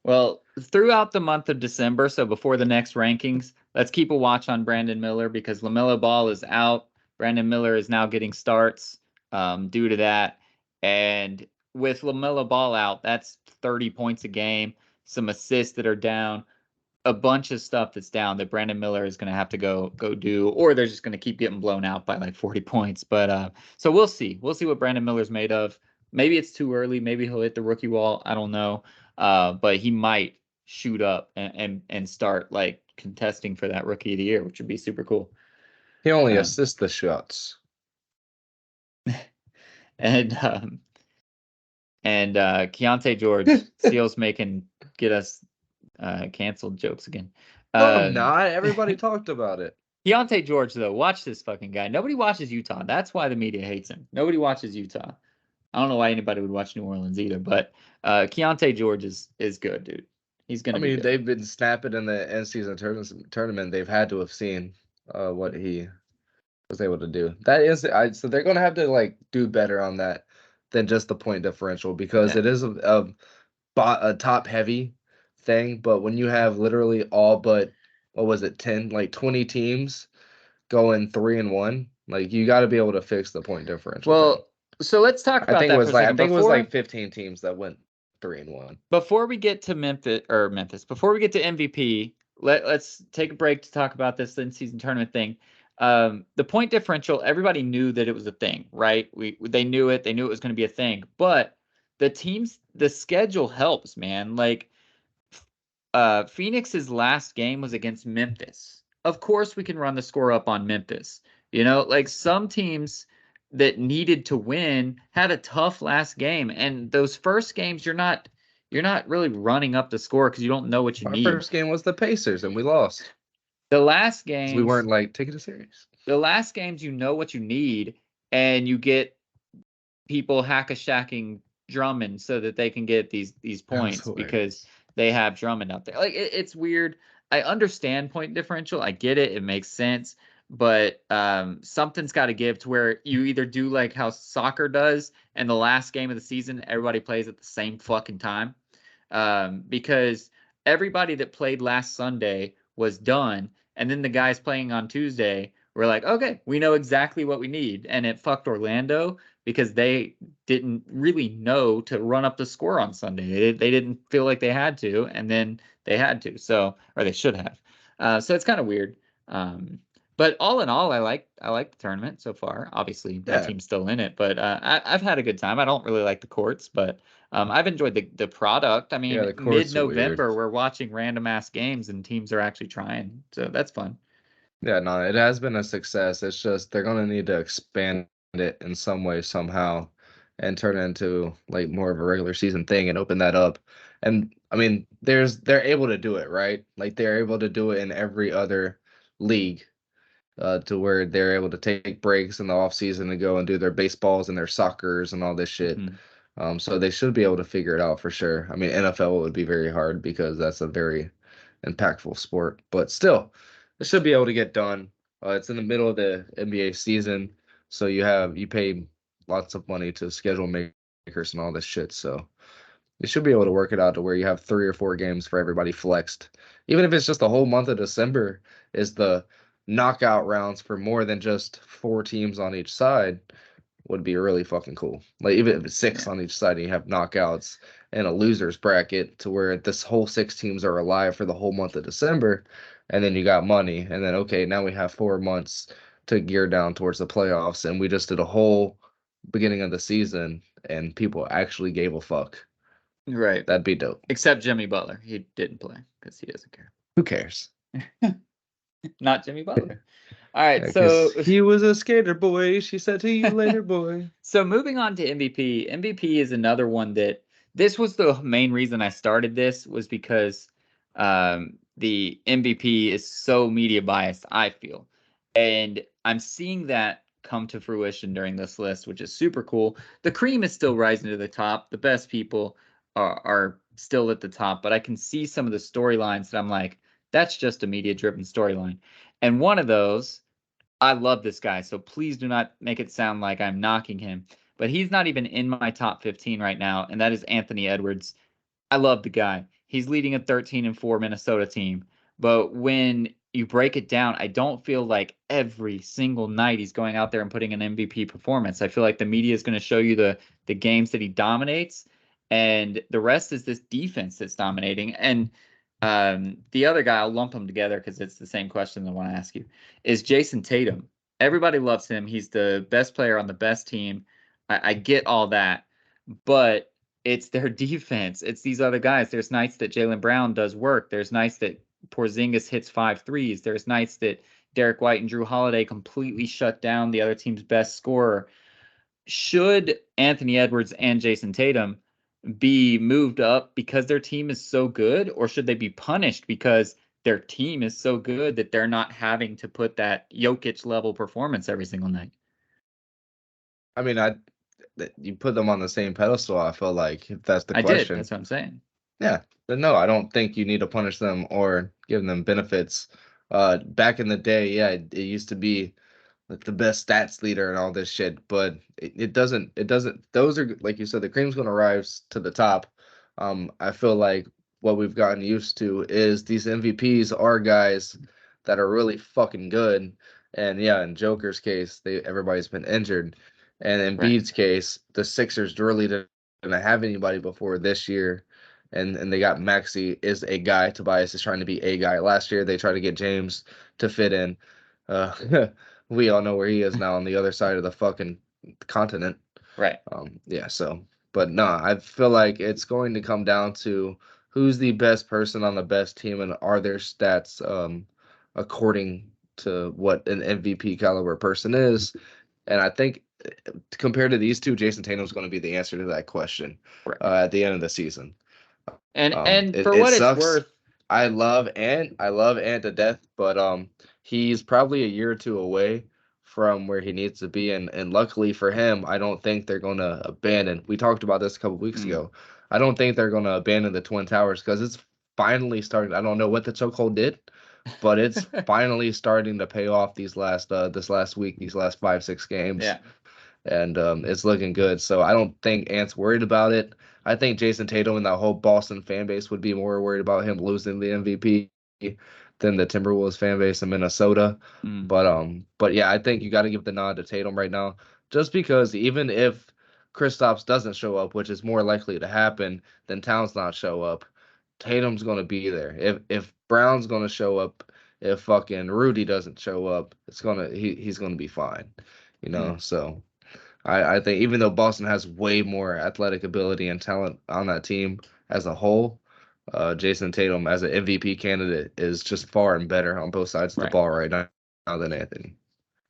Well, throughout the month of December, so before the next rankings, let's keep a watch on Brandon Miller because LaMelo Ball is out. Brandon Miller is now getting starts due to that. And with LaMelo Ball out, that's 30 points a game, some assists that are down, a bunch of stuff that's down that Brandon Miller is going to have to go do, or they're just going to keep getting blown out by like 40 points. But so we'll see. We'll see what Brandon Miller's made of. Maybe it's too early. Maybe he'll hit the rookie wall. I don't know. But he might shoot up and start like contesting for that rookie of the year, which would be super cool. He only Um, assists the shots. and Keontae George, Seals making get us canceled jokes again. No, I'm Um, not. Everybody talked about it. Keontae George, though, watch this fucking guy. Nobody watches Utah. That's why the media hates him. Nobody watches Utah. I don't know why anybody would watch New Orleans either, but Keontae George is good, dude. He's I gonna be mean, good. they've been snapping in the end season tournament. They've had to have seen what he was able to do. So they're gonna have to like do better on that than just the point differential because Yeah. it is a top heavy thing, but when you have literally all but what was it, 10, like 20 teams going 3-1, like you got to be able to fix the point differential thing. Well, so let's talk about that for a second. I think it was like 15 teams that went 3-1. Before we get to before we get to MVP, let's take a break to talk about this in-season tournament thing. The point differential, everybody knew that it was a thing, right? They knew it. They knew it was going to be a thing. But the schedule helps, man. Like, Phoenix's last game was against Memphis. Of course, we can run the score up on Memphis. Like some teams that needed to win had a tough last game, and those first games you're not really running up the score because you don't know what you Our need. first game was the Pacers, and we lost. The last games, we weren't like taking it serious. The last games, you know what you need, and you get people hack-a-shacking Drummond so that they can get these points because they have Drummond out there. Like it's weird. I understand point differential. I get it. It makes sense. But something's got to give to where you either do like how soccer does, and the last game of the season, everybody plays at the same fucking time. Because everybody that played last Sunday was done. And then the guys playing on Tuesday were like, okay, we know exactly what we need. And it fucked Orlando because they didn't really know to run up the score on Sunday. They didn't feel like they had to, and then they had to. So, or they should have. So it's kind of weird. But all in all, I like the tournament so far. Obviously, that team's still in it, but I've had a good time. I don't really like the courts, but I've enjoyed the product. I mean, mid-November, we're watching random ass games, and teams are actually trying, so that's fun. Yeah, no, it has been a success. It's just they're gonna need to expand it in some way, somehow, and turn it into like more of a regular season thing and open that up. And I mean, they're able to do it, right? Like they're able to do it in every other league. To where they're able to take breaks in the off season to go and do their baseballs and their soccers and all this shit. So they should be able to figure it out for sure. I mean, NFL would be very hard because that's a very impactful sport, but still, it should be able to get done. It's in the middle of the NBA season, so you pay lots of money to schedule makers and all this shit. So you should be able to work it out to where you have 3 or 4 games for everybody flexed. Even if it's just the whole month of December is the knockout rounds for more than just 4 teams on each side would be really fucking cool. Like even if it's 6 on each side and you have knockouts and a losers bracket to where this whole 6 teams are alive for the whole month of December, and then you got money, and then okay, now we have 4 months to gear down towards the playoffs, and we just did a whole beginning of the season and people actually gave a fuck. Right. That'd be dope. Except Jimmy Butler. He didn't play because he doesn't care. Who cares? Not Jimmy Butler. All right, so he was a skater boy. She said to you later, boy. So moving on to MVP. MVP is another one that this was the main reason I started this was because the MVP is so media biased, I feel. And I'm seeing that come to fruition during this list, which is super cool. The cream is still rising to the top. The best people are still at the top, but I can see some of the storylines that I'm like, that's just a media-driven storyline. And one of those, I love this guy, so please do not make it sound like I'm knocking him. But he's not even in my top 15 right now, and that is Anthony Edwards. I love the guy. He's leading a 13-4 Minnesota team. But when you break it down, I don't feel like every single night he's going out there and putting an MVP performance. I feel like the media is going to show you the games that he dominates, and the rest is this defense that's dominating. And the other guy, I'll lump them together because it's the same question I want to ask you, is Jason Tatum. Everybody loves him. He's the best player on the best team. I get all that, but it's their defense. It's these other guys. There's nights that Jaylen Brown does work. There's nights that Porzingis hits 5 threes. There's nights that Derek White and Drew Holiday completely shut down the other team's best scorer. Should Anthony Edwards and Jason Tatum be moved up because their team is so good, or should they be punished because their team is so good that they're not having to put that Jokic level performance every single night? I mean, you put them on the same pedestal. I feel like if that's the question. That's what I'm saying. Yeah, but no, I don't think you need to punish them or give them benefits. Back in the day, yeah, it used to be like the best stats leader and all this shit, but it doesn't. Those are, like you said, the cream's gonna rise to the top. I feel like what we've gotten used to is these MVPs are guys that are really fucking good. And yeah, in Joker's case, everybody's been injured. And in Right. Bede's case, the Sixers really didn't have anybody before this year. And they got Maxey is a guy. Tobias is trying to be a guy. Last year they tried to get James to fit in. We all know where he is now on the other side of the fucking continent. Right. Yeah, so but no, I feel like it's going to come down to who's the best person on the best team and are their stats according to what an MVP caliber person is. And I think compared to these two, Jason Tatum's going to be the answer to that question Right. at the end of the season. And It, for it what it's sucks. worth, I love Ant to death, but he's probably a year or two away from where he needs to be, and luckily for him, I don't think they're gonna abandon. We talked about this a couple weeks mm, ago. I don't think they're gonna abandon the Twin Towers because it's finally starting. I don't know what the chokehold did, but it's finally starting to pay off this last week, these last 5-6 games, yeah. and it's looking good. So I don't think Ant's worried about it. I think Jason Tatum and that whole Boston fan base would be more worried about him losing the MVP than the Timberwolves fan base in Minnesota. Mm, But yeah, I think you got to give the nod to Tatum right now, just because even if Kristaps doesn't show up, which is more likely to happen than Towns not show up, Tatum's gonna be there. If Brown's gonna show up, if fucking Rudy doesn't show up, he's gonna be fine. mm. So I think even though Boston has way more athletic ability and talent on that team as a whole, Jason Tatum as an MVP candidate is just far and better on both sides of the Right. ball right now than Anthony.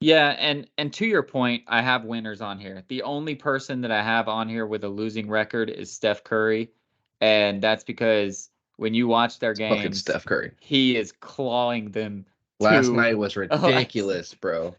Yeah, and to your point, I have winners on here. The only person that I have on here with a losing record is Steph Curry, and that's because when you watch their It's fucking games, Steph Curry. he is clawing them Last to night was Alexa. ridiculous, bro.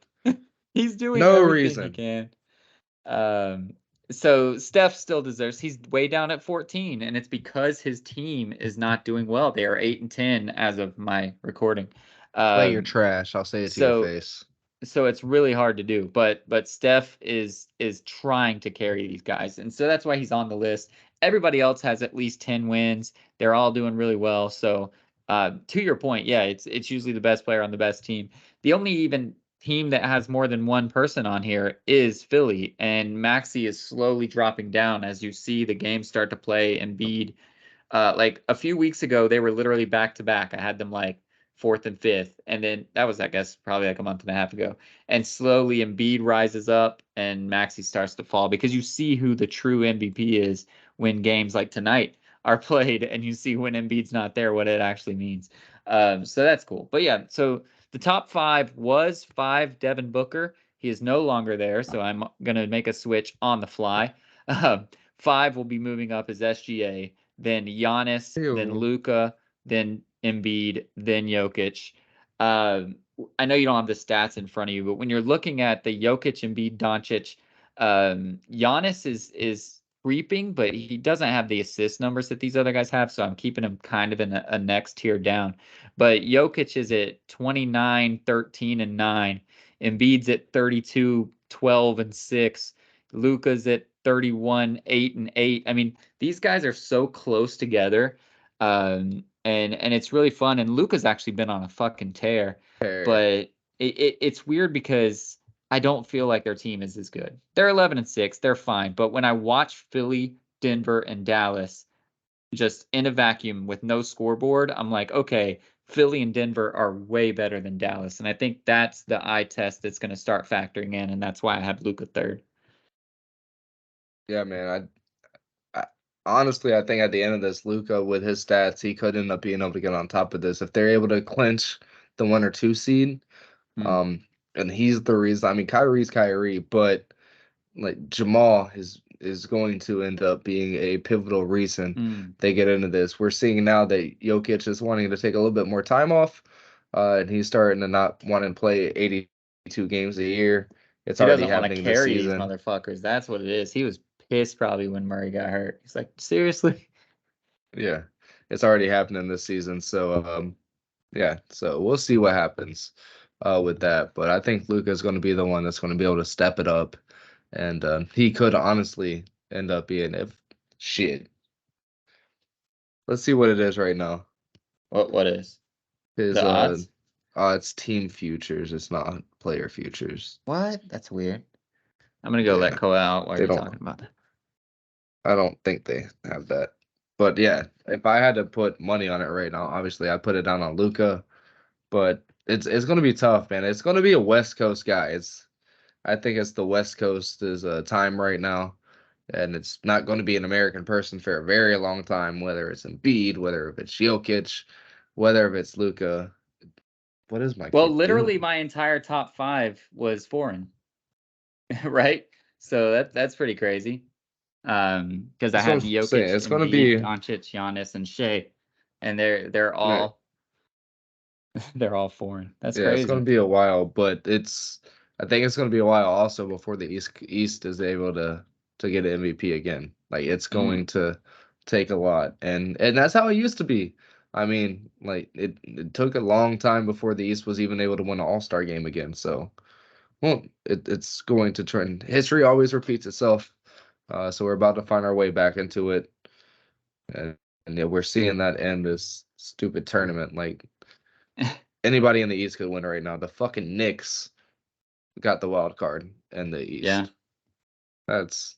He's doing No everything he reason. can. So Steph still deserves. He's way down at 14, and it's because his team is not doing well. They are 8-10 as of my recording. Play your Um, trash. I'll say it to your so face. so it's really hard to do. But Steph is trying to carry these guys, and so that's why he's on the list. Everybody else has at least 10 wins. They're all doing really well. So to your point, yeah, it's usually the best player on the best team. The only even team that has more than one person on here is Philly, and Maxey is slowly dropping down as you see the game start to play. Embiid, like a few weeks ago, they were literally back to back. I had them like fourth and fifth, and then that was, I guess, probably like a month and a half ago. And slowly, Embiid rises up, and Maxey starts to fall because you see who the true MVP is when games like tonight are played, and you see when Embiid's not there, what it actually means. So that's cool. But yeah, so the top five was five Devin Booker. He is no longer there, so I'm gonna make a switch on the fly. Five will be moving up as SGA, then Giannis, then Ew. Luka, then Embiid, then Jokic. I know you don't have the stats in front of you, but when you're looking at the Jokic, Embiid, Doncic, Giannis is creeping, but he doesn't have the assist numbers that these other guys have, so I'm keeping him kind of in a next tier down. But Jokic is at 29, 13, and 9. Embiid's at 32, 12, and 6. Luka's at 31, 8, and 8. I mean, these guys are so close together. And it's really fun. And Luka's actually been on a fucking tear. Hair. But it's weird because I don't feel like their team is as good. They're 11 and 6. They're fine. But when I watch Philly, Denver, and Dallas just in a vacuum with no scoreboard, I'm like, okay, Philly and Denver are way better than Dallas. And I think that's the eye test that's going to start factoring in. And that's why I have Luka third. Yeah, man. I honestly, I think at the end of this, Luca with his stats, he could end up being able to get on top of this if they're able to clinch the 1 or 2 seed. Hmm. Um, and he's the reason. I mean, Kyrie's Kyrie, but like Jamal is going to end up being a pivotal reason Hmm. they get into this. We're seeing now that Jokic is wanting to take a little bit more time off, and he's starting to not want to play 82 games a year. It's He already doesn't want to happening this carry these season. motherfuckers. That's what it is. He was pissed probably when Murray got hurt. He's like, seriously? Yeah, it's already happening this season. So yeah, so we'll see what happens with that. But I think Luca is going to be the one that's going to be able to step it up, and he could honestly end up being if shit. Let's see what it is right now. What is His the odds? it's team futures. It's not player futures. What? That's weird. I'm gonna go let Yeah, Koa out while they you're don't. talking about that. I don't think they have that. But yeah, if I had to put money on it right now, obviously I put it down on Luca. But it's gonna be tough, man. It's gonna be a West Coast guy. I think it's the West Coast's time right now, and it's not going to be an American person for a very long time. Whether it's Embiid, whether if it's Jokic, whether if it's Luca. What is my Well, kid literally, doing? my entire top 5 was foreign, right? So that's pretty crazy. Because I That's what have I'm saying. Jokic, It's gonna Embiid, be Doncic, Giannis, and Shea, and they're yeah, all they're all foreign. That's yeah, it's gonna crazy. be a while, but I think it's gonna be a while also before the East is able to get an MVP again. Like it's Mm. going to take a lot, and that's how it used to be. I mean, like it took a long time before the East was even able to win an All-Star game again. So, well, it's going to trend. History always repeats itself. So we're about to find our way back into it, and yeah, we're seeing that end this stupid tournament. Like anybody in the East could win right now. The fucking Knicks got the wild card in the Yeah, East. That's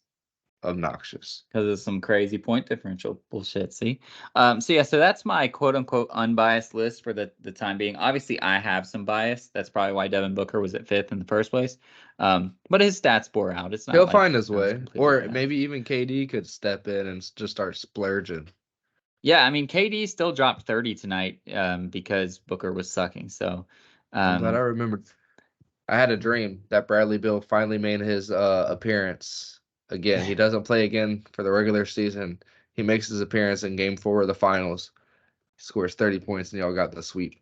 obnoxious. because of some crazy point differential bullshit. See, so yeah, so that's my quote unquote unbiased list for the time being. Obviously, I have some bias. That's probably why Devin Booker was at 5th in the first place. But his stats bore out. It's not He'll like find his I was way, completely or biased. maybe even KD could step in and just start splurging. Yeah, I mean, KD still dropped 30 tonight because Booker was sucking. So, I'm glad I um, remembered. I had a dream that Bradley Beal finally made his appearance again. He doesn't play again for the regular season. He makes his appearance in Game 4 of the finals. He scores 30 points, and y'all got the sweep.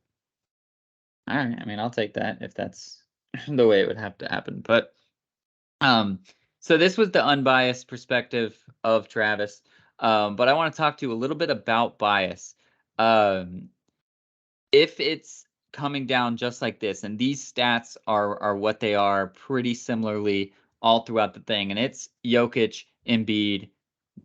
all right. I mean, I'll take that if that's the way it would have to happen. But um, so this was the unbiased perspective of Travis. But I want to talk to you a little bit about bias. Um, if it's coming down just like this, and these stats are what they are pretty similarly all throughout the thing, and it's Jokic, Embiid,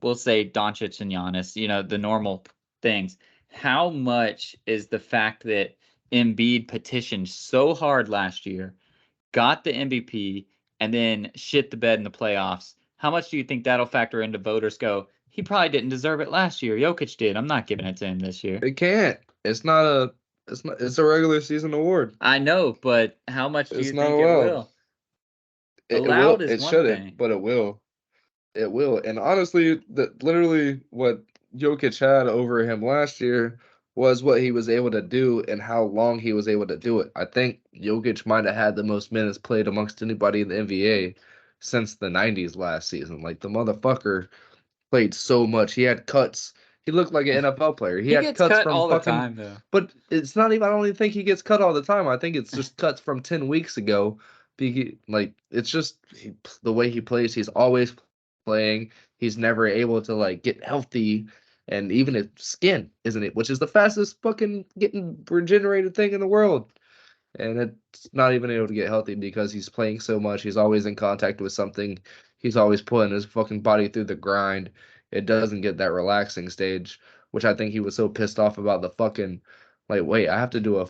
we'll say Doncic and Giannis, the normal things. How much is the fact that Embiid petitioned so hard last year, got the MVP, and then shit the bed in the playoffs? How much do you think that'll factor into voters go, he probably didn't deserve it last year. Jokic did. I'm not giving it to him this year. It can't. It's not a. It's not. It's a regular season award. I know, but how much do It's you not think it allowed. will? It will. Allowed is It one shouldn't, thing. but it will. It will. And honestly, literally what Jokic had over him last year was what he was able to do and how long he was able to do it. I think Jokic might have had the most minutes played amongst anybody in the NBA since the 90s last season. Like the motherfucker played so much. He had cuts. He looked like an NFL player. He He had gets cuts cut from all the fucking, time, though. but it's not even, I don't even think he gets cut all the time. I think it's just cuts from 10 weeks ago. Like, it's just the way he plays. He's always playing. He's never able to, like, get healthy. And even his skin, isn't it? Which is the fastest fucking getting regenerated thing in the world. And it's not even able to get healthy because he's playing so much. He's always in contact with something. He's always putting his fucking body through the grind. It doesn't get that relaxing stage, which I think he was so pissed off about the fucking like, wait, I have to do a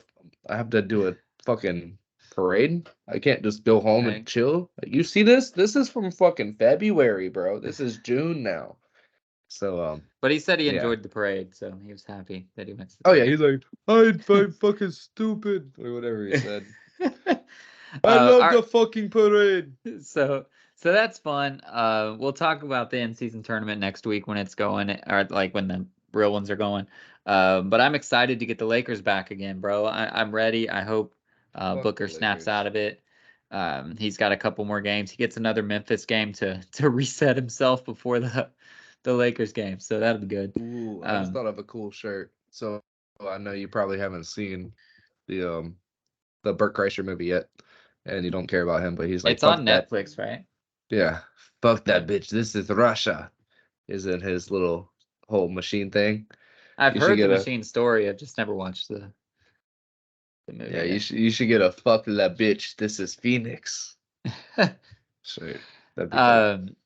fucking parade. I can't just go home and Right. chill. Like, you see this? This is from fucking February, bro. This is June now. So But he said he yeah. enjoyed the parade, so he was happy that he went to the Oh yeah, parade. he's like, I'm fucking stupid or whatever he said. I love Our the fucking parade. so so that's fun. We'll talk about the in-season tournament next week when it's going, or like when the real ones are going. But I'm excited to get the Lakers back again, bro. I'm ready. I hope Fuck the Booker snaps out Lakers. of it. He's got a couple more games. He gets another Memphis game to reset himself before the Lakers game, so that'll be good. Ooh, I just Um, thought of a cool shirt. So I know you probably haven't seen the Burt Kreischer movie yet, and you don't care about him, but he's like, it's fuck on that. Netflix, right? Yeah, fuck that Yep. bitch. This is Russia. Is in his little whole machine thing. I've You should heard the get a Machine story. I've just never watched the yeah. movie yet. You should get a fuck that bitch. This is Phoenix. Shirt. That'd be dope. um,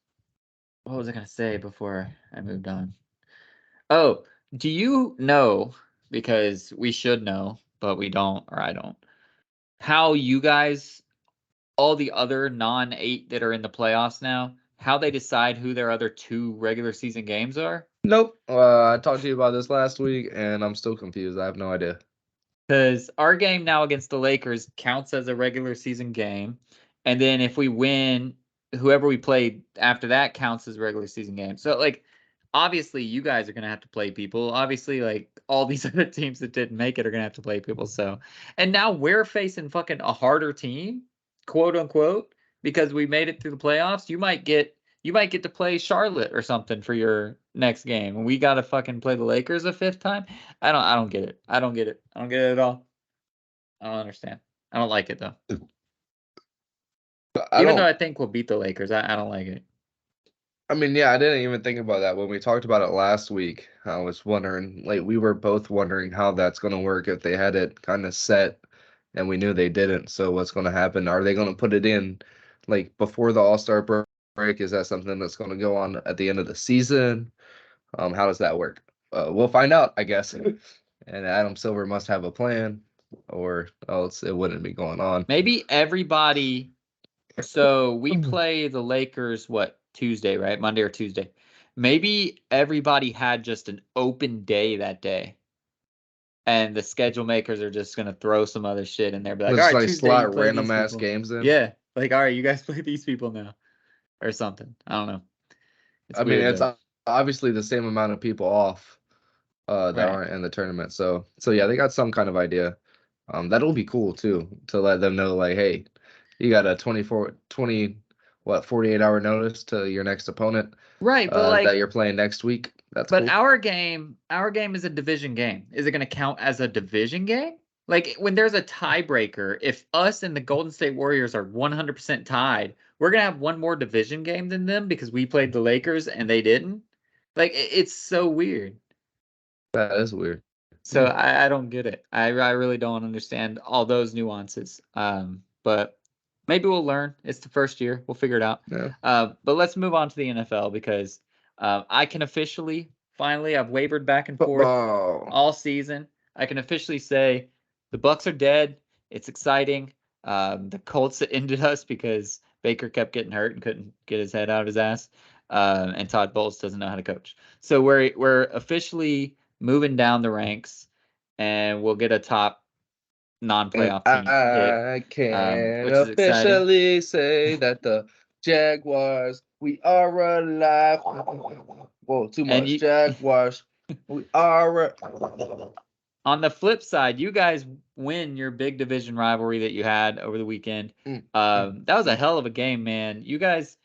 what was I gonna say before I moved on? Oh, Do you know, because we should know, but we don't, or I don't, how you guys, all the other non-8 that are in the playoffs now, how they decide who their other 2 regular season games are? Nope. I talked to you about this last week, and I'm still confused. I have no idea. Because our game now against the Lakers counts as a regular season game. And then if we win, whoever we play after that counts as a regular season game. So, like, obviously, you guys are going to have to play people. Obviously, like, all these other teams that didn't make it are going to have to play people. So, and now we're facing fucking a harder team, quote unquote, because we made it through the playoffs. You might get to play Charlotte or something for your next game. And we got to fucking play the Lakers a 5th time. I don't get it. I don't get it. I don't get it at all. I don't understand. I don't like it though. Even though I think we'll beat the Lakers, I don't like it. I mean, yeah, I didn't even think about that when we talked about it last week. I was wondering, like, we were both wondering how that's going to work if they had it kind of set and we knew they didn't. So what's going to happen? Are they going to put it in like before the All-Star break? Is that something that's going to go on at the end of the season? How does that work? We'll find out, I guess. And Adam Silver must have a plan, or else it wouldn't be going on. Maybe everybody. So we play the Lakers Tuesday, right? Monday or Tuesday. Maybe everybody had just an open day that day. And the schedule makers are just gonna throw some other shit in there. Be like, all Just right, like Tuesday you slot play random these ass people. games in. Yeah. Like, all right, you guys play these people now. Or something. I don't know. It's I mean, weird it's though. obviously the same amount of people off that Right. aren't in the tournament. So yeah, they got some kind of idea. That'll be cool too to let them know, like, hey, you got a 48-hour notice to your next opponent Right, but that like, you're playing next week. That's but cool. our game is a division game. Is it going to count as a division game? Like when there's a tiebreaker, if us and the Golden State Warriors are 100% tied, we're going to have one more division game than them because we played the Lakers and they didn't. Like it's so weird. That is weird. So I don't get it. I really don't understand all those nuances. But maybe we'll learn. It's the first year. We'll figure it out. Yeah. But let's move on to the NFL because I can officially, finally, I've wavered back and forth Football. all season. I can officially say the Bucks are dead. It's exciting. The Colts ended us because Baker kept getting hurt and couldn't get his head out of his ass. And Todd Bowles doesn't know how to coach. So we're officially moving down the ranks, and we'll get a top non-playoff team pick, I can which is exciting. officially say that the Jaguars, we are alive. Whoa, too And much. Jaguars, we are. On the flip side, you guys win your big division rivalry that you had over the weekend. That was a hell of a game, man. You guys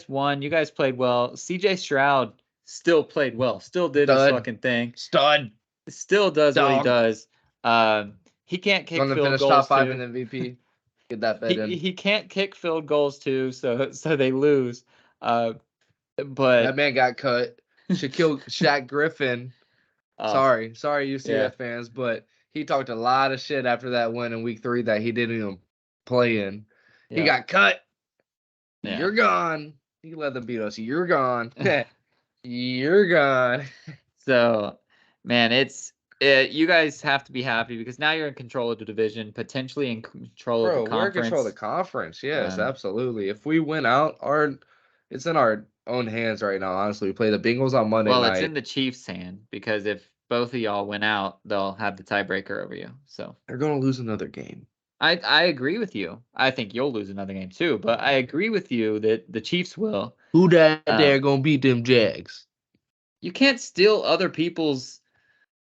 won. You guys played well. CJ Stroud still played well. Still did his fucking thing. Stud. Still does what he Dog. does. He can't kick Gonna field finish goals top 5 too. in MVP. Get that bet in. He can't kick field goals too, so they lose. But That man got cut. Shaq Griffin. Sorry, UCF fans, but he talked a lot of shit after that win in week 3 that he didn't even play in. He got cut. Yeah. You're gone. He let them beat us. You're gone. You're gone. So, man, you guys have to be happy because now you're in control of the division, potentially in control of the conference. We're in control of the conference. Yes, absolutely. If we win out, it's in our own hands right now. Honestly, we play the Bengals on Monday night. Well, it's in the Chiefs' hand because if both of y'all win out, they'll have the tiebreaker over you. So they're gonna lose another game. I agree with you. I think you'll lose another game too, but I agree with you that the Chiefs will. Who that there gonna beat them Jags? You can't steal other people's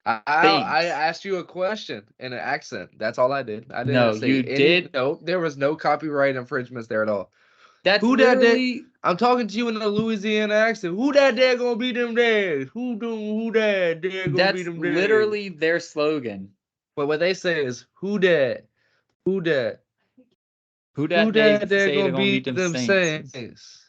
things. I asked you a question in an accent. That's all I did. I didn't say you did. No, there was no copyright infringements there at all. That's who literally. I'm talking to you in a Louisiana accent. Who that there gonna beat them Jags? Who that there gonna beat them Jags? That's literally their slogan. But what they say is who that? Who that? Who that there gonna beat them Saints?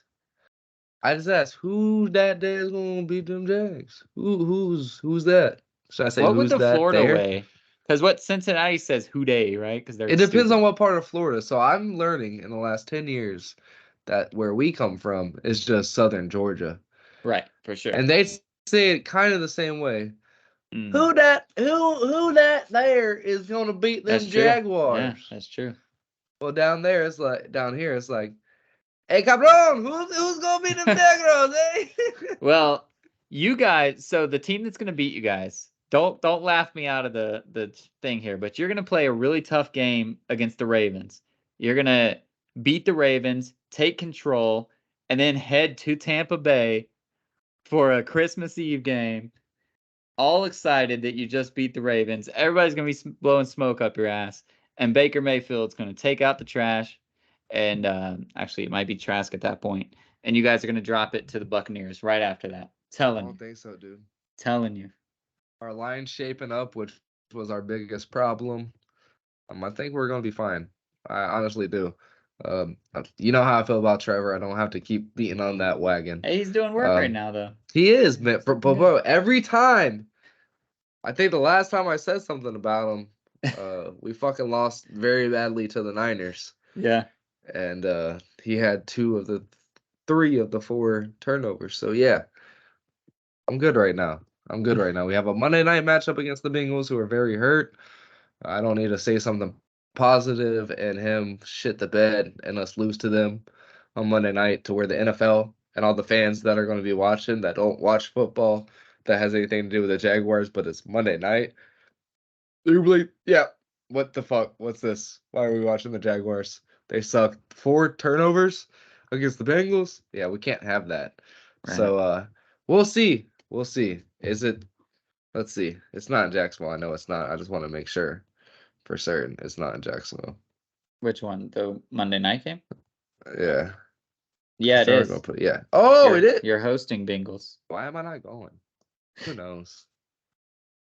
I just asked, who that there's gonna beat them Jags? Who's that? Should I say what who's would the that Florida there? way? Because what Cincinnati says who day, right? Because it depends on what part of Florida. So I'm learning in the last 10 years that where we come from is just southern Georgia. Right, for sure. And they say it kind of the same way. Who that there is gonna beat them That's true. Jaguars? Yeah, that's true. Well, down here it's like, hey, cabron, who's gonna beat them Jaguars, eh? Well, you guys, so the team that's gonna beat you guys, don't laugh me out of the thing here, but you're gonna play a really tough game against the Ravens. You're gonna beat the Ravens, take control, and then head to Tampa Bay for a Christmas Eve game. All excited that you just beat the Ravens. Everybody's gonna be blowing smoke up your ass, and Baker Mayfield's gonna take out the trash, and actually it might be Trask at that point, and you guys are gonna drop it to the Buccaneers right after that. I Telling don't you, think so, dude. telling you. Our line's shaping up, which was our biggest problem. I think we're gonna be fine. I honestly do. You know how I feel about Trevor. I don't have to keep beating on that wagon. Hey, he's doing work right now though. He is, man. Bro, every time. I think the last time I said something about him, we fucking lost very badly to the Niners. Yeah. And he had 3 of the 4 turnovers. So yeah, I'm good right now. We have a Monday night matchup against the Bengals, who are very hurt. I don't need to say something positive and him shit the bed and us lose to them on Monday night, to where the NFL and all the fans that are going to be watching that don't watch football that has anything to do with the Jaguars, but it's Monday night. They're like, yeah, what the fuck? What's this? Why are we watching the Jaguars? They suck. 4 turnovers against the Bengals? Yeah, we can't have that. Right. So we'll see. We'll see. Let's see. It's not in Jacksonville. I know it's not. I just want to make sure for certain it's not in Jacksonville. Which one? The Monday night game? Yeah. Yeah, it is. Yeah. Oh, it is. You're hosting Bengals. Why am I not going? Who knows?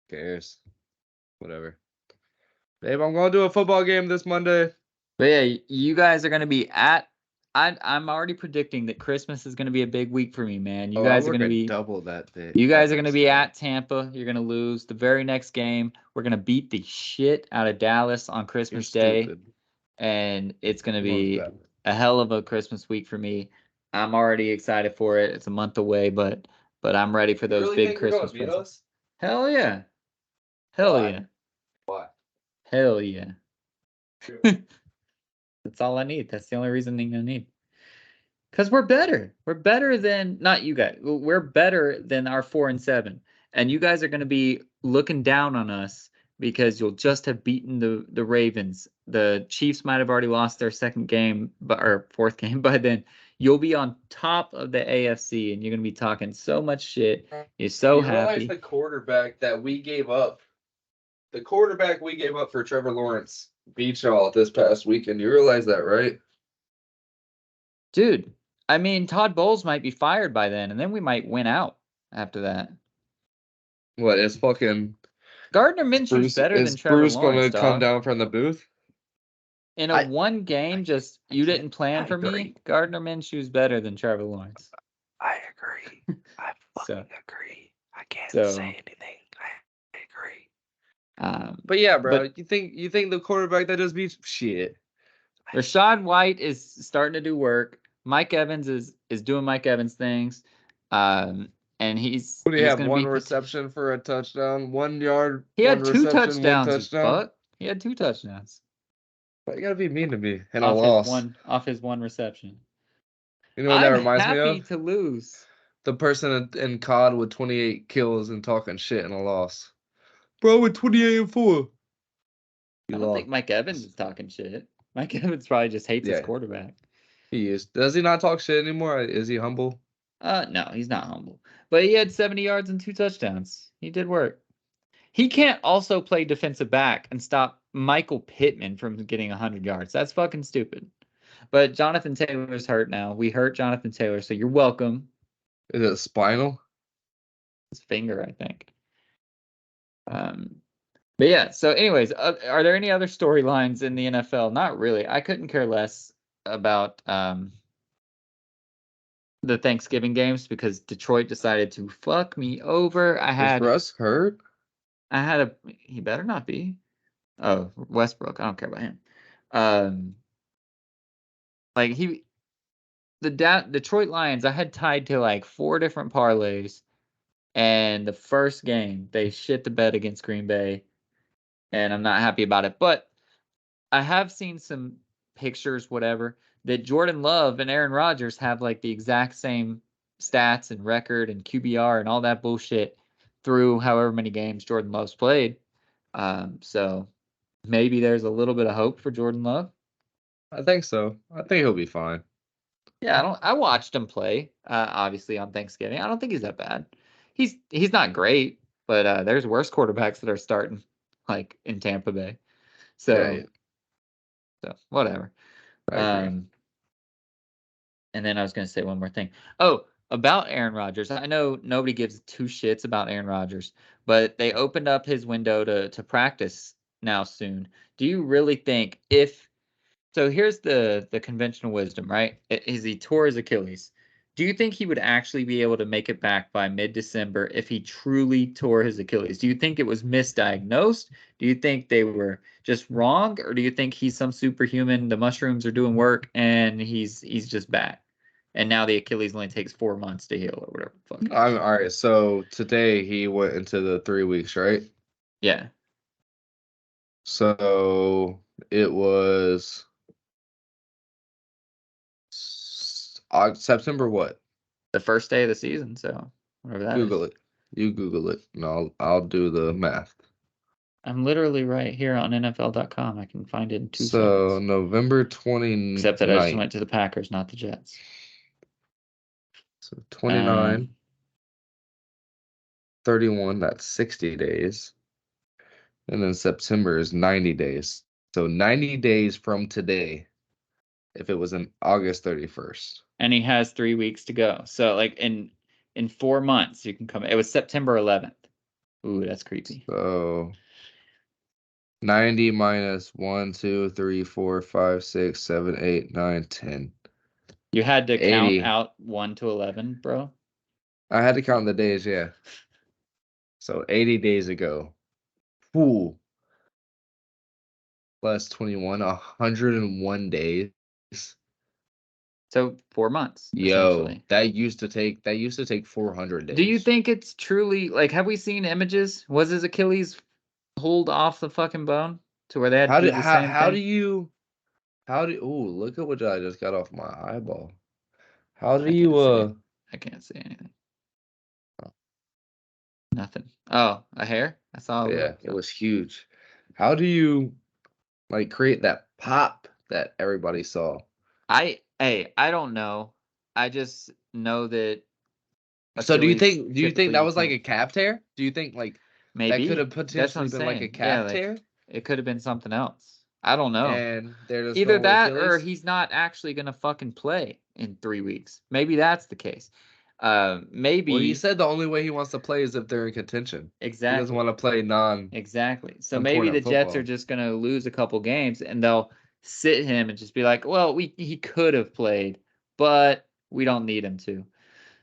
Who cares? Whatever. Babe, I'm going to do a football game this Monday. But yeah, you guys are going to be at. I'm already predicting that Christmas is going to be a big week for me, man. You guys are going to be double that day. You guys are going to be at Tampa. You're going to lose the very next game. We're going to beat the shit out of Dallas on Christmas Day, and it's going to be a hell of a Christmas week for me. I'm already excited for it. It's a month away, but I'm ready for those big Christmas presents. Hell yeah. Hell yeah. Why? Hell yeah. That's all I need. That's the only reason I need. Because we're better. We're better than, not you guys. We're better than our 4-7. And you guys are going to be looking down on us because you'll just have beaten the Ravens. The Chiefs might have already lost their second game, or fourth game by then. You'll be on top of the AFC, and you're going to be talking so much shit. You're so happy. Realize the quarterback that we gave up, for Trevor Lawrence beat y'all this past weekend. You realize that, right? Dude, I mean, Todd Bowles might be fired by then, and then we might win out after that. What is fucking Gardner Minshew's better than Trevor Lawrence? Is Bruce going to come down from the booth? In a one game, you didn't plan for me. Gardner Minshew's better than Trevor Lawrence. I agree. I fucking agree. I can't say anything. I agree. But yeah, bro. You think the quarterback that just beats shit? Rachaad White is starting to do work. Mike Evans is doing Mike Evans things. And he's. What do you have? One reception for a touchdown, 1 yard. He had 2 touchdowns. He had 2 touchdowns. But you gotta be mean to me and a loss. Off his one reception. You know what that reminds me of? I'm happy to lose. The person in COD with 28 kills and talking shit in a loss. Bro, with 28-4. I don't think Mike Evans is talking shit. Mike Evans probably just hates his quarterback. He is. Does he not talk shit anymore? Is he humble? No, he's not humble. But he had 70 yards and 2 touchdowns. He did work. He can't also play defensive back and stop Michael Pittman from getting 100 yards. That's fucking stupid. But Jonathan Taylor's hurt now. We hurt Jonathan Taylor, so you're welcome. Is it spinal? His finger, I think. But yeah, so anyways, are there any other storylines in the NFL? Not really. I couldn't care less about the Thanksgiving games because Detroit decided to fuck me over. Is Russ hurt? He better not be. Oh, Westbrook. I don't care about him. The Detroit Lions, I had tied to like 4 different parlays, And the first game, they shit the bed against Green Bay, and I'm not happy about it. But I have seen some pictures, whatever, that Jordan Love and Aaron Rodgers have like the exact same stats and record and QBR and all that bullshit through however many games Jordan Love's played. So maybe there's a little bit of hope for Jordan Love. I think so. I think he'll be fine. Yeah, I watched him play, obviously on Thanksgiving. I don't think he's that bad. He's not great, but there's worse quarterbacks that are starting, like in Tampa Bay. So, so whatever. I agree. And then I was going to say one more thing. Oh, about Aaron Rodgers. I know nobody gives two shits about Aaron Rodgers, but they opened up his window to practice now soon. Do you really think so here's the conventional wisdom, right? Is he tore his Achilles. Do you think he would actually be able to make it back by mid-December if he truly tore his Achilles? Do you think it was misdiagnosed? Do you think they were just wrong? Or do you think he's some superhuman, the mushrooms are doing work, and he's just back? And now the Achilles only takes 4 months to heal or whatever the fuck. All right. So today he went into the 3 weeks, right? Yeah. So it was September what? The first day of the season, so whatever that Google is. it. You Google it, and I'll do the math. I'm literally right here on NFL.com. I can find it in 2 So seconds. November 29th. Except that I just went to the Packers, not the Jets. So 29, 31, that's 60 days. And then September is 90 days. So 90 days from today, if it was in August 31st. And he has 3 weeks to go. So like in 4 months you can come. It was September 11th. Ooh, that's creepy. So 90 minus 1, 2, 3, 4, 5, 6, 7, 8, 9, 10. You had to 80. count out 1 to 11, bro. I had to count the days, yeah. So 80 days ago. Ooh. Plus 21, 101 days. So 4 months, Yo, essentially. that used to take 400 days. Do you think it's truly like have we seen images? Was his Achilles pulled off the fucking bone to where they had to do the same thing? Ooh, look at what I just got off my eyeball. How do I can't see it. you I can't see anything. Nothing. Oh, a hair? I saw yeah, it was huge. How do you like create that pop that everybody saw? I don't know. I just know that So do you Achilles think typically that you was like a can't. calf tear? Do you think like that could Maybe have that's what I'm potentially been like a saying. Yeah, calf like tear it could have been something else. I don't know. and they're just Either going with that or Achilles? he's not actually gonna fucking play in 3 weeks. Maybe that's the case. Well, he Maybe said the only way he wants to play is if they're in contention. He doesn't exactly. want to play Exactly. So maybe the non-important Jets are football. just gonna lose a couple games and they'll sit him and just be like, well, he could have played, but we don't need him to.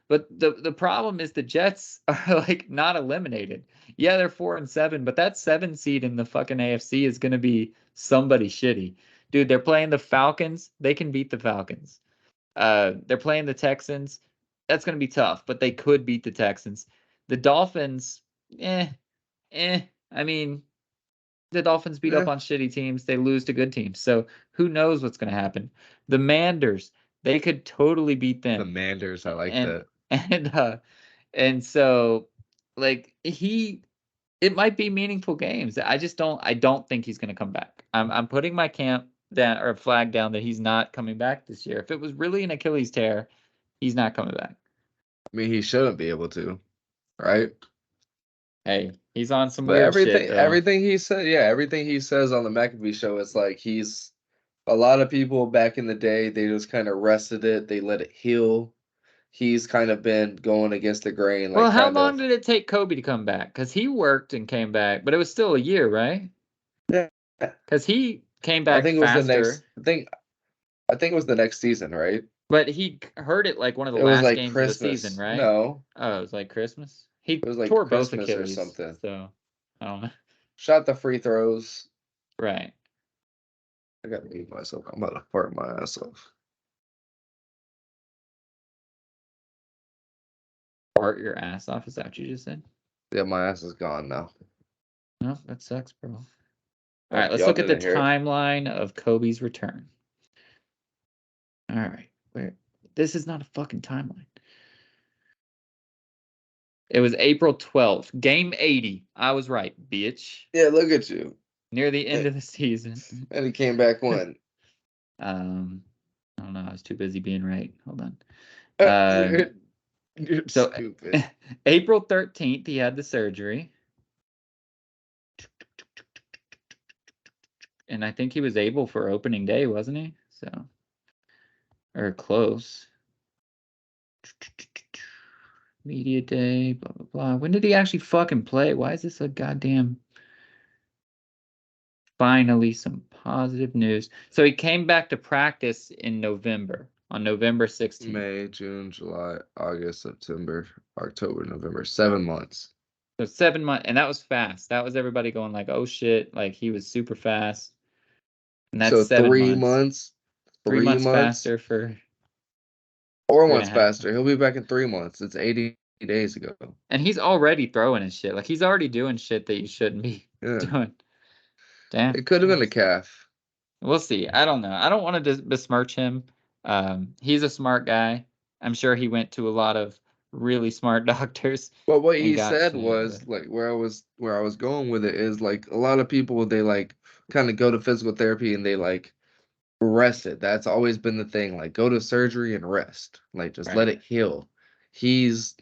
But the problem is the Jets are like not eliminated. Yeah, they're 4-7, but that 7 seed in the fucking AFC is gonna be somebody shitty. Dude, they're playing the Falcons. They can beat the Falcons. They're playing the Texans. That's gonna be tough, but they could beat the Texans. The Dolphins, eh, eh. I mean, the Dolphins beat up Yeah. on shitty teams. They lose to good teams. So who knows what's gonna happen? The Manders, they could totally beat The them. Manders, I like And that. and so like it might be meaningful games. I don't think he's gonna come back. I'm putting my camp down or flag down that he's not coming back this year. If it was really an Achilles tear, he's not coming back. I mean, he shouldn't be able to, right? Hey, he's on some But weird shit though. everything he said, yeah, everything he says on the McAfee show, it's like he's a lot of people back in the day, they just kind of rested it, they let it heal. He's kind of been going against the grain, Well, like how kind long of did it take Kobe to come back? Because he worked and came back, but it was still a year, right? yeah. Because he came I back think it was the next faster, I think it was the next season, right? but he hurt it like one of the It was last like games of the season, Christmas. right? No, Oh, it was like Christmas. He it was like tore both Christmas or Achilles, something. so I don't know. Shot the free throws. Right. I gotta beat myself. I'm about to fart my ass off. fart your ass off. Is that what you just said? Yeah, my ass is gone now. No, that sucks, bro. All Oh, right, let's y'all look at the didn't hear it? timeline of Kobe's return. All right, where? This is not a fucking timeline. It was April 12th, game 80. I was right, bitch. Yeah, look at you. Near the end of the season. And he came back when? I don't know. I was too busy being right. Hold on. You're So stupid. April 13th, he had the surgery. And I think he was able for opening day, wasn't he? So, or close. Media day, blah, blah, blah. When did he actually fucking play? Why is this a goddamn... Finally, some positive news. So he came back to practice in November, on November 16th. May, June, July, August, September, October, November. 7 months. So 7 months, and that was fast. That was everybody going like, "Oh shit!" Like he was super fast. And that's So 7 3 months. months. 3 months faster for 4 3.5 months faster. months. He'll be back in 3 months. It's 80 days ago. And he's already throwing his shit. Like he's already doing shit that you shouldn't be doing. Damn. It could have been a calf. We'll see. I don't know. I don't want to besmirch him. He's a smart guy. I'm sure he went to a lot of really smart doctors. But what and he got said shit, was but like where I was going with it is like a lot of people they like kind of go to physical therapy and they like rest it. That's always been the thing. Like go to surgery and rest. Like just let right. it heal. He's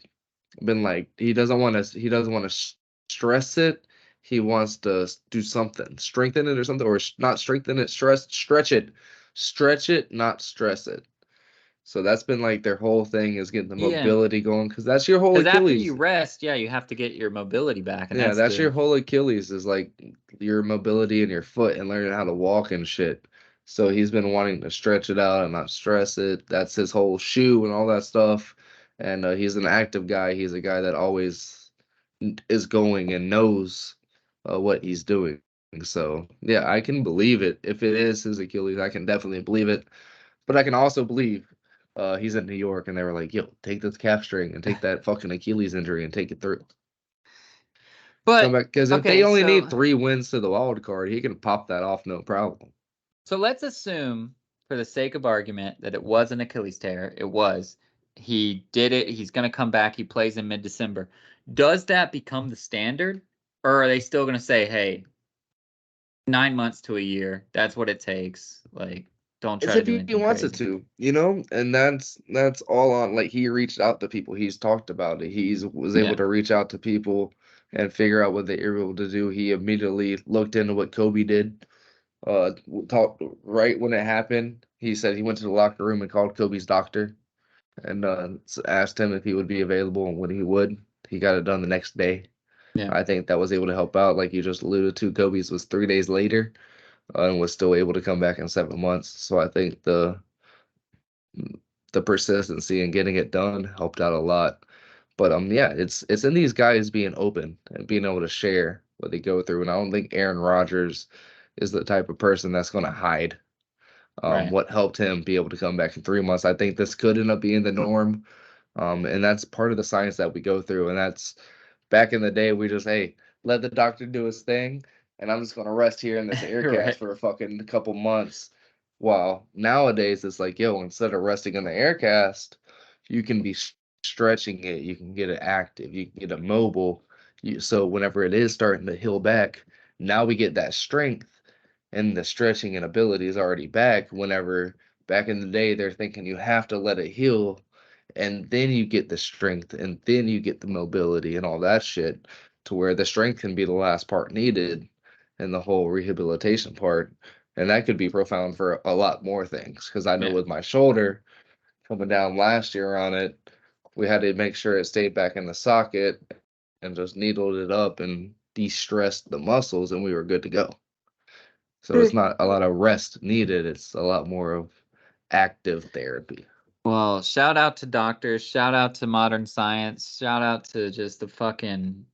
been like he doesn't want to stress it. He wants to do something, strengthen it or something, or not strengthen it, stretch it, not stress it. So that's been like their whole thing is getting the Yeah. mobility going because that's your whole Because after you Achilles. rest, yeah, you have to get your mobility back, and Yeah, that's that's your the whole Achilles is like your mobility in your foot and learning how to walk and shit. So he's been wanting to stretch it out and not stress it. That's his whole shoe and all that stuff. And he's an active guy. He's a guy that always is going and knows what he's doing. So yeah, I can believe it. If it is his Achilles, I can definitely believe it. But I can also believe he's in New York and they were like, yo, take this calf string and take that fucking Achilles injury and take it through. Come But back because if they okay, only so need 3 wins to the wild card, he can pop that off no problem. so let's assume, for the sake of argument, that it was an Achilles tear. It was. He did it. He's going to come back. He plays in mid-December. Does that become the standard, or are they still going to say, "Hey, 9 months to a year. That's what it takes. Like, don't As try to if do he anything wants it crazy." to, and that's all on. Like he reached out to people. He's talked about it. He's was able Yeah. to reach out to people and figure out what they were able to do. He immediately looked into what Kobe did. Talked right when it happened. He said he went to the locker room and called Kobe's doctor and asked him if he would be available and when he would. He got it done the next day. Yeah. I think that was able to help out. Like you just alluded to, Kobe's was 3 days later and was still able to come back in 7 months. So I think the persistency in getting it done helped out a lot. But yeah, it's in these guys being open and being able to share what they go through. And I don't think Aaron Rodgers is the type of person that's going to hide Right. what helped him be able to come back in 3 months. I think this could end up being the norm. And that's part of the science that we go through. And that's back in the day, we just, hey, let the doctor do his thing. And I'm just going to rest here in this air cast Right. for a fucking couple months. While nowadays, it's like, yo, instead of resting in the air cast, you can be stretching it. You can get it active. You can get it mobile. So whenever it is starting to heal back, now we get that strength and the stretching and ability is already back. Whenever back in the day, they're thinking you have to let it heal and then you get the strength and then you get the mobility and all that shit to where the strength can be the last part needed in the whole rehabilitation part. And that could be profound for a lot more things because I know Yeah. with my shoulder coming down last year on it, we had to make sure it stayed back in the socket and just needled it up and de-stressed the muscles and we were good to go. So it's not a lot of rest needed. It's a lot more of active therapy. Well, shout out to doctors, shout out to modern science, shout out to just the fucking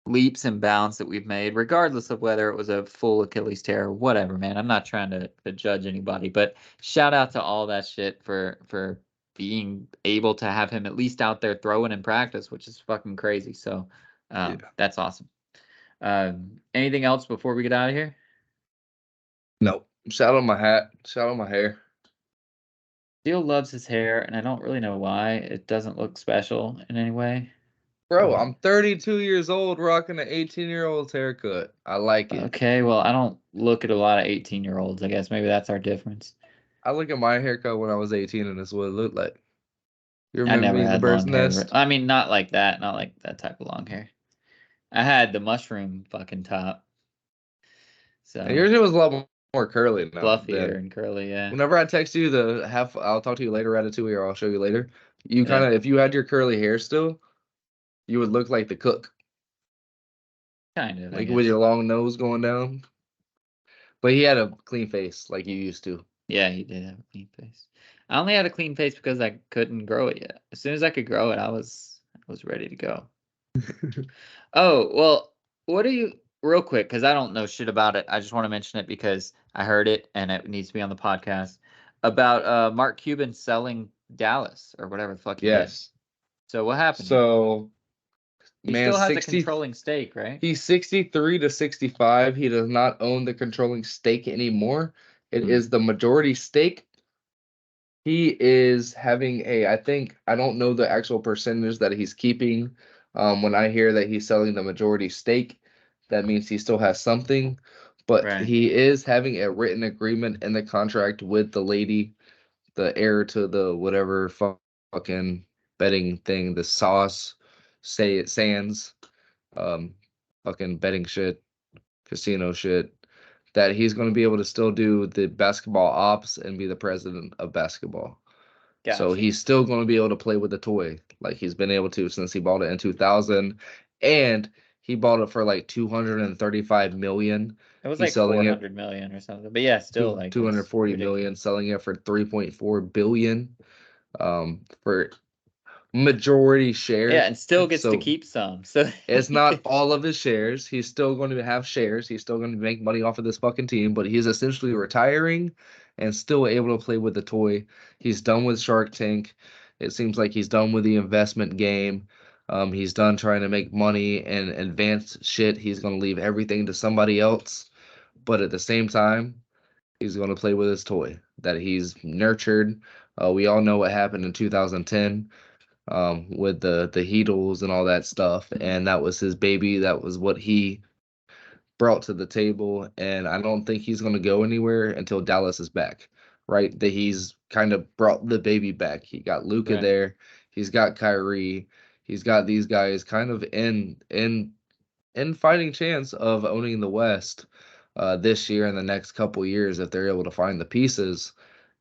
leaps and bounds that we've made, regardless of whether it was a full Achilles tear or whatever, man. I'm not trying to judge anybody, but shout out to all that shit for being able to have him at least out there throwing in practice, which is fucking crazy. So that's awesome. Anything else before we get out of here? No. Shout out my hat. Shout out my hair. Steele loves his hair, and I don't really know why. It doesn't look special in any way. Bro, I'm 32 years old rocking an 18-year-old's haircut. I like it. Okay, well, I don't look at a lot of 18-year-olds. I guess maybe that's our difference. I look at my haircut when I was 18 and this is what it looked like. You I remember never me in the had bird's long hair. nest? I mean, not like that type of long hair. I had the mushroom fucking top. So And yours was a lot more curly now. fluffier and curly, yeah. Whenever I text you I'll talk to you later, Ratatouille, or I'll show you later. You Yeah. kind of, if you had your curly hair still, you would look like the cook. Kind of. Like with your long nose going down. But he had a clean face like you used to. Yeah, he did have a clean face. I only had a clean face because I couldn't grow it yet. As soon as I could grow it, I was ready to go. Oh, well, what do you real quick, because I don't know shit about it. I just want to mention it because I heard it and it needs to be on the podcast about Mark Cuban selling Dallas or whatever the fuck he did. Yes. So what happened? So he still has a controlling stake, right? He's 63 to 65. He does not own the controlling stake anymore. It is the majority stake. He is having I don't know the actual percentage that he's keeping. When I hear that he's selling the majority stake, that means he still has something. But he is having a written agreement in the contract with the lady, the heir to the whatever fucking betting thing, the Sauce, Sands, fucking betting shit, casino shit, that he's going to be able to still do the basketball ops and be the president of basketball. Gotcha. So he's still going to be able to play with the toy like he's been able to since he bought it in 2000, and he bought it for like 235 million. It was like 400 million or something, but yeah, still like 240 million, selling it for 3.4 billion, for majority share. Yeah, and still gets to keep some. So it's not all of his shares. He's still going to have shares. He's still going to make money off of this fucking team, but he's essentially retiring and still able to play with the toy. He's done with Shark Tank. It seems like he's done with the investment game. He's done trying to make money and advance shit. He's going to leave everything to somebody else. But at the same time, he's going to play with his toy that he's nurtured. We all know what happened in 2010. With the Heatles and all that stuff, and that was his baby. That was what he brought to the table, and I don't think he's going to go anywhere until Dallas is back, right? That he's kind of brought the baby back. He got Luka there. He's got Kyrie. He's got these guys kind of in fighting chance of owning the West this year and the next couple years if they're able to find the pieces.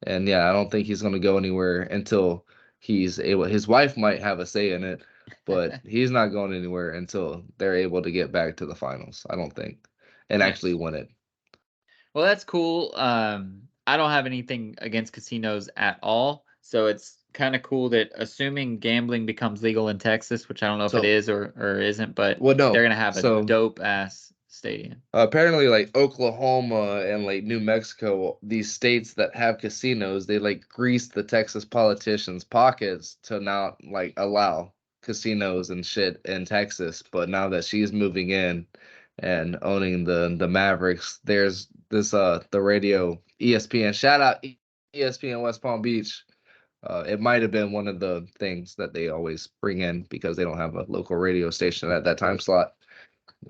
And yeah, I don't think he's going to go anywhere until he's able. His wife might have a say in it, but he's not going anywhere until they're able to get back to the finals, I don't think, and actually win it. Well, that's cool. I don't have anything against casinos at all, so it's kind of cool that assuming gambling becomes legal in Texas, which I don't know if it is or isn't, but they're gonna have a dope ass stadium. Apparently, like Oklahoma and like New Mexico, these states that have casinos, they like grease the Texas politicians' pockets to not like allow casinos and shit in Texas. But now that she's moving in and owning the Mavericks, there's this the radio ESPN, shout out ESPN West Palm Beach. It might have been one of the things that they always bring in because they don't have a local radio station at that time slot.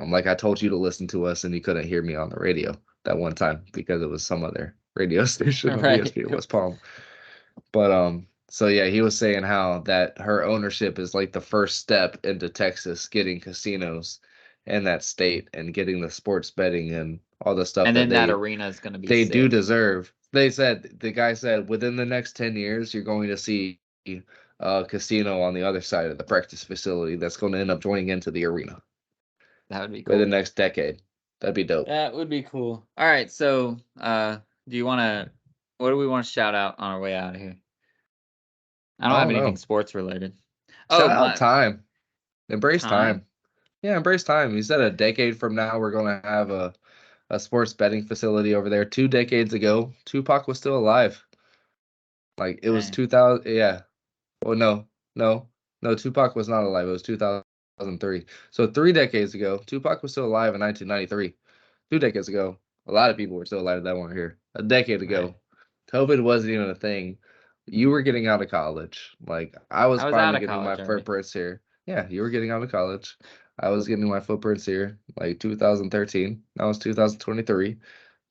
I'm like, I told you to listen to us and you couldn't hear me on the radio that one time because it was some other radio station on ESPN West Palm. But so yeah, he was saying how that her ownership is like the first step into Texas getting casinos in that state and getting the sports betting and all the stuff. And then that arena is going to be they do deserve. The guy said within the next 10 years, you're going to see a casino on the other side of the practice facility that's going to end up joining into the arena. That would be cool. For the next decade. That'd be dope. That would be cool. All right, so what do we want to shout out on our way out of here? I don't have anything sports related. Shout out time. Embrace time. Yeah, embrace time. You said a decade from now we're going to have a sports betting facility over there. 2 decades ago, Tupac was still alive. Like it was 2000. Yeah, Well, no. Tupac was not alive. It was 2003. So 3 decades ago, Tupac was still alive in 1993. 2 decades ago, a lot of people were still alive that weren't here. A decade Right. ago, COVID wasn't even a thing. You were getting out of college. Like I was I was out finally of getting my college already. footprints here. Yeah, you were getting out of college. I was getting my footprints here, like 2013. That was 2023.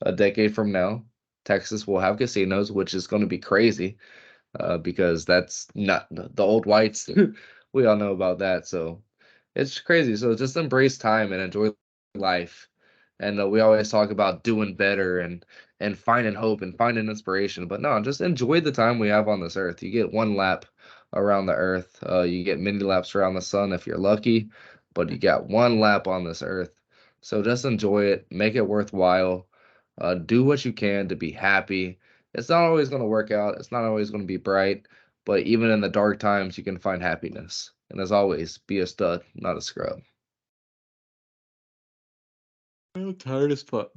A decade from now, Texas will have casinos, which is going to be crazy because that's not the old whites. We all know about that. So it's crazy. So just embrace time and enjoy life. And we always talk about doing better and finding hope and finding inspiration. But no, just enjoy the time we have on this earth. You get one lap around the earth. You get many laps around the sun if you're lucky, but you got one lap on this earth. So just enjoy it. Make it worthwhile. Do what you can to be happy. It's not always going to work out. It's not always going to be bright, but even in the dark times, you can find happiness. And as always, be a stud, not a scrub. I'm tired as fuck.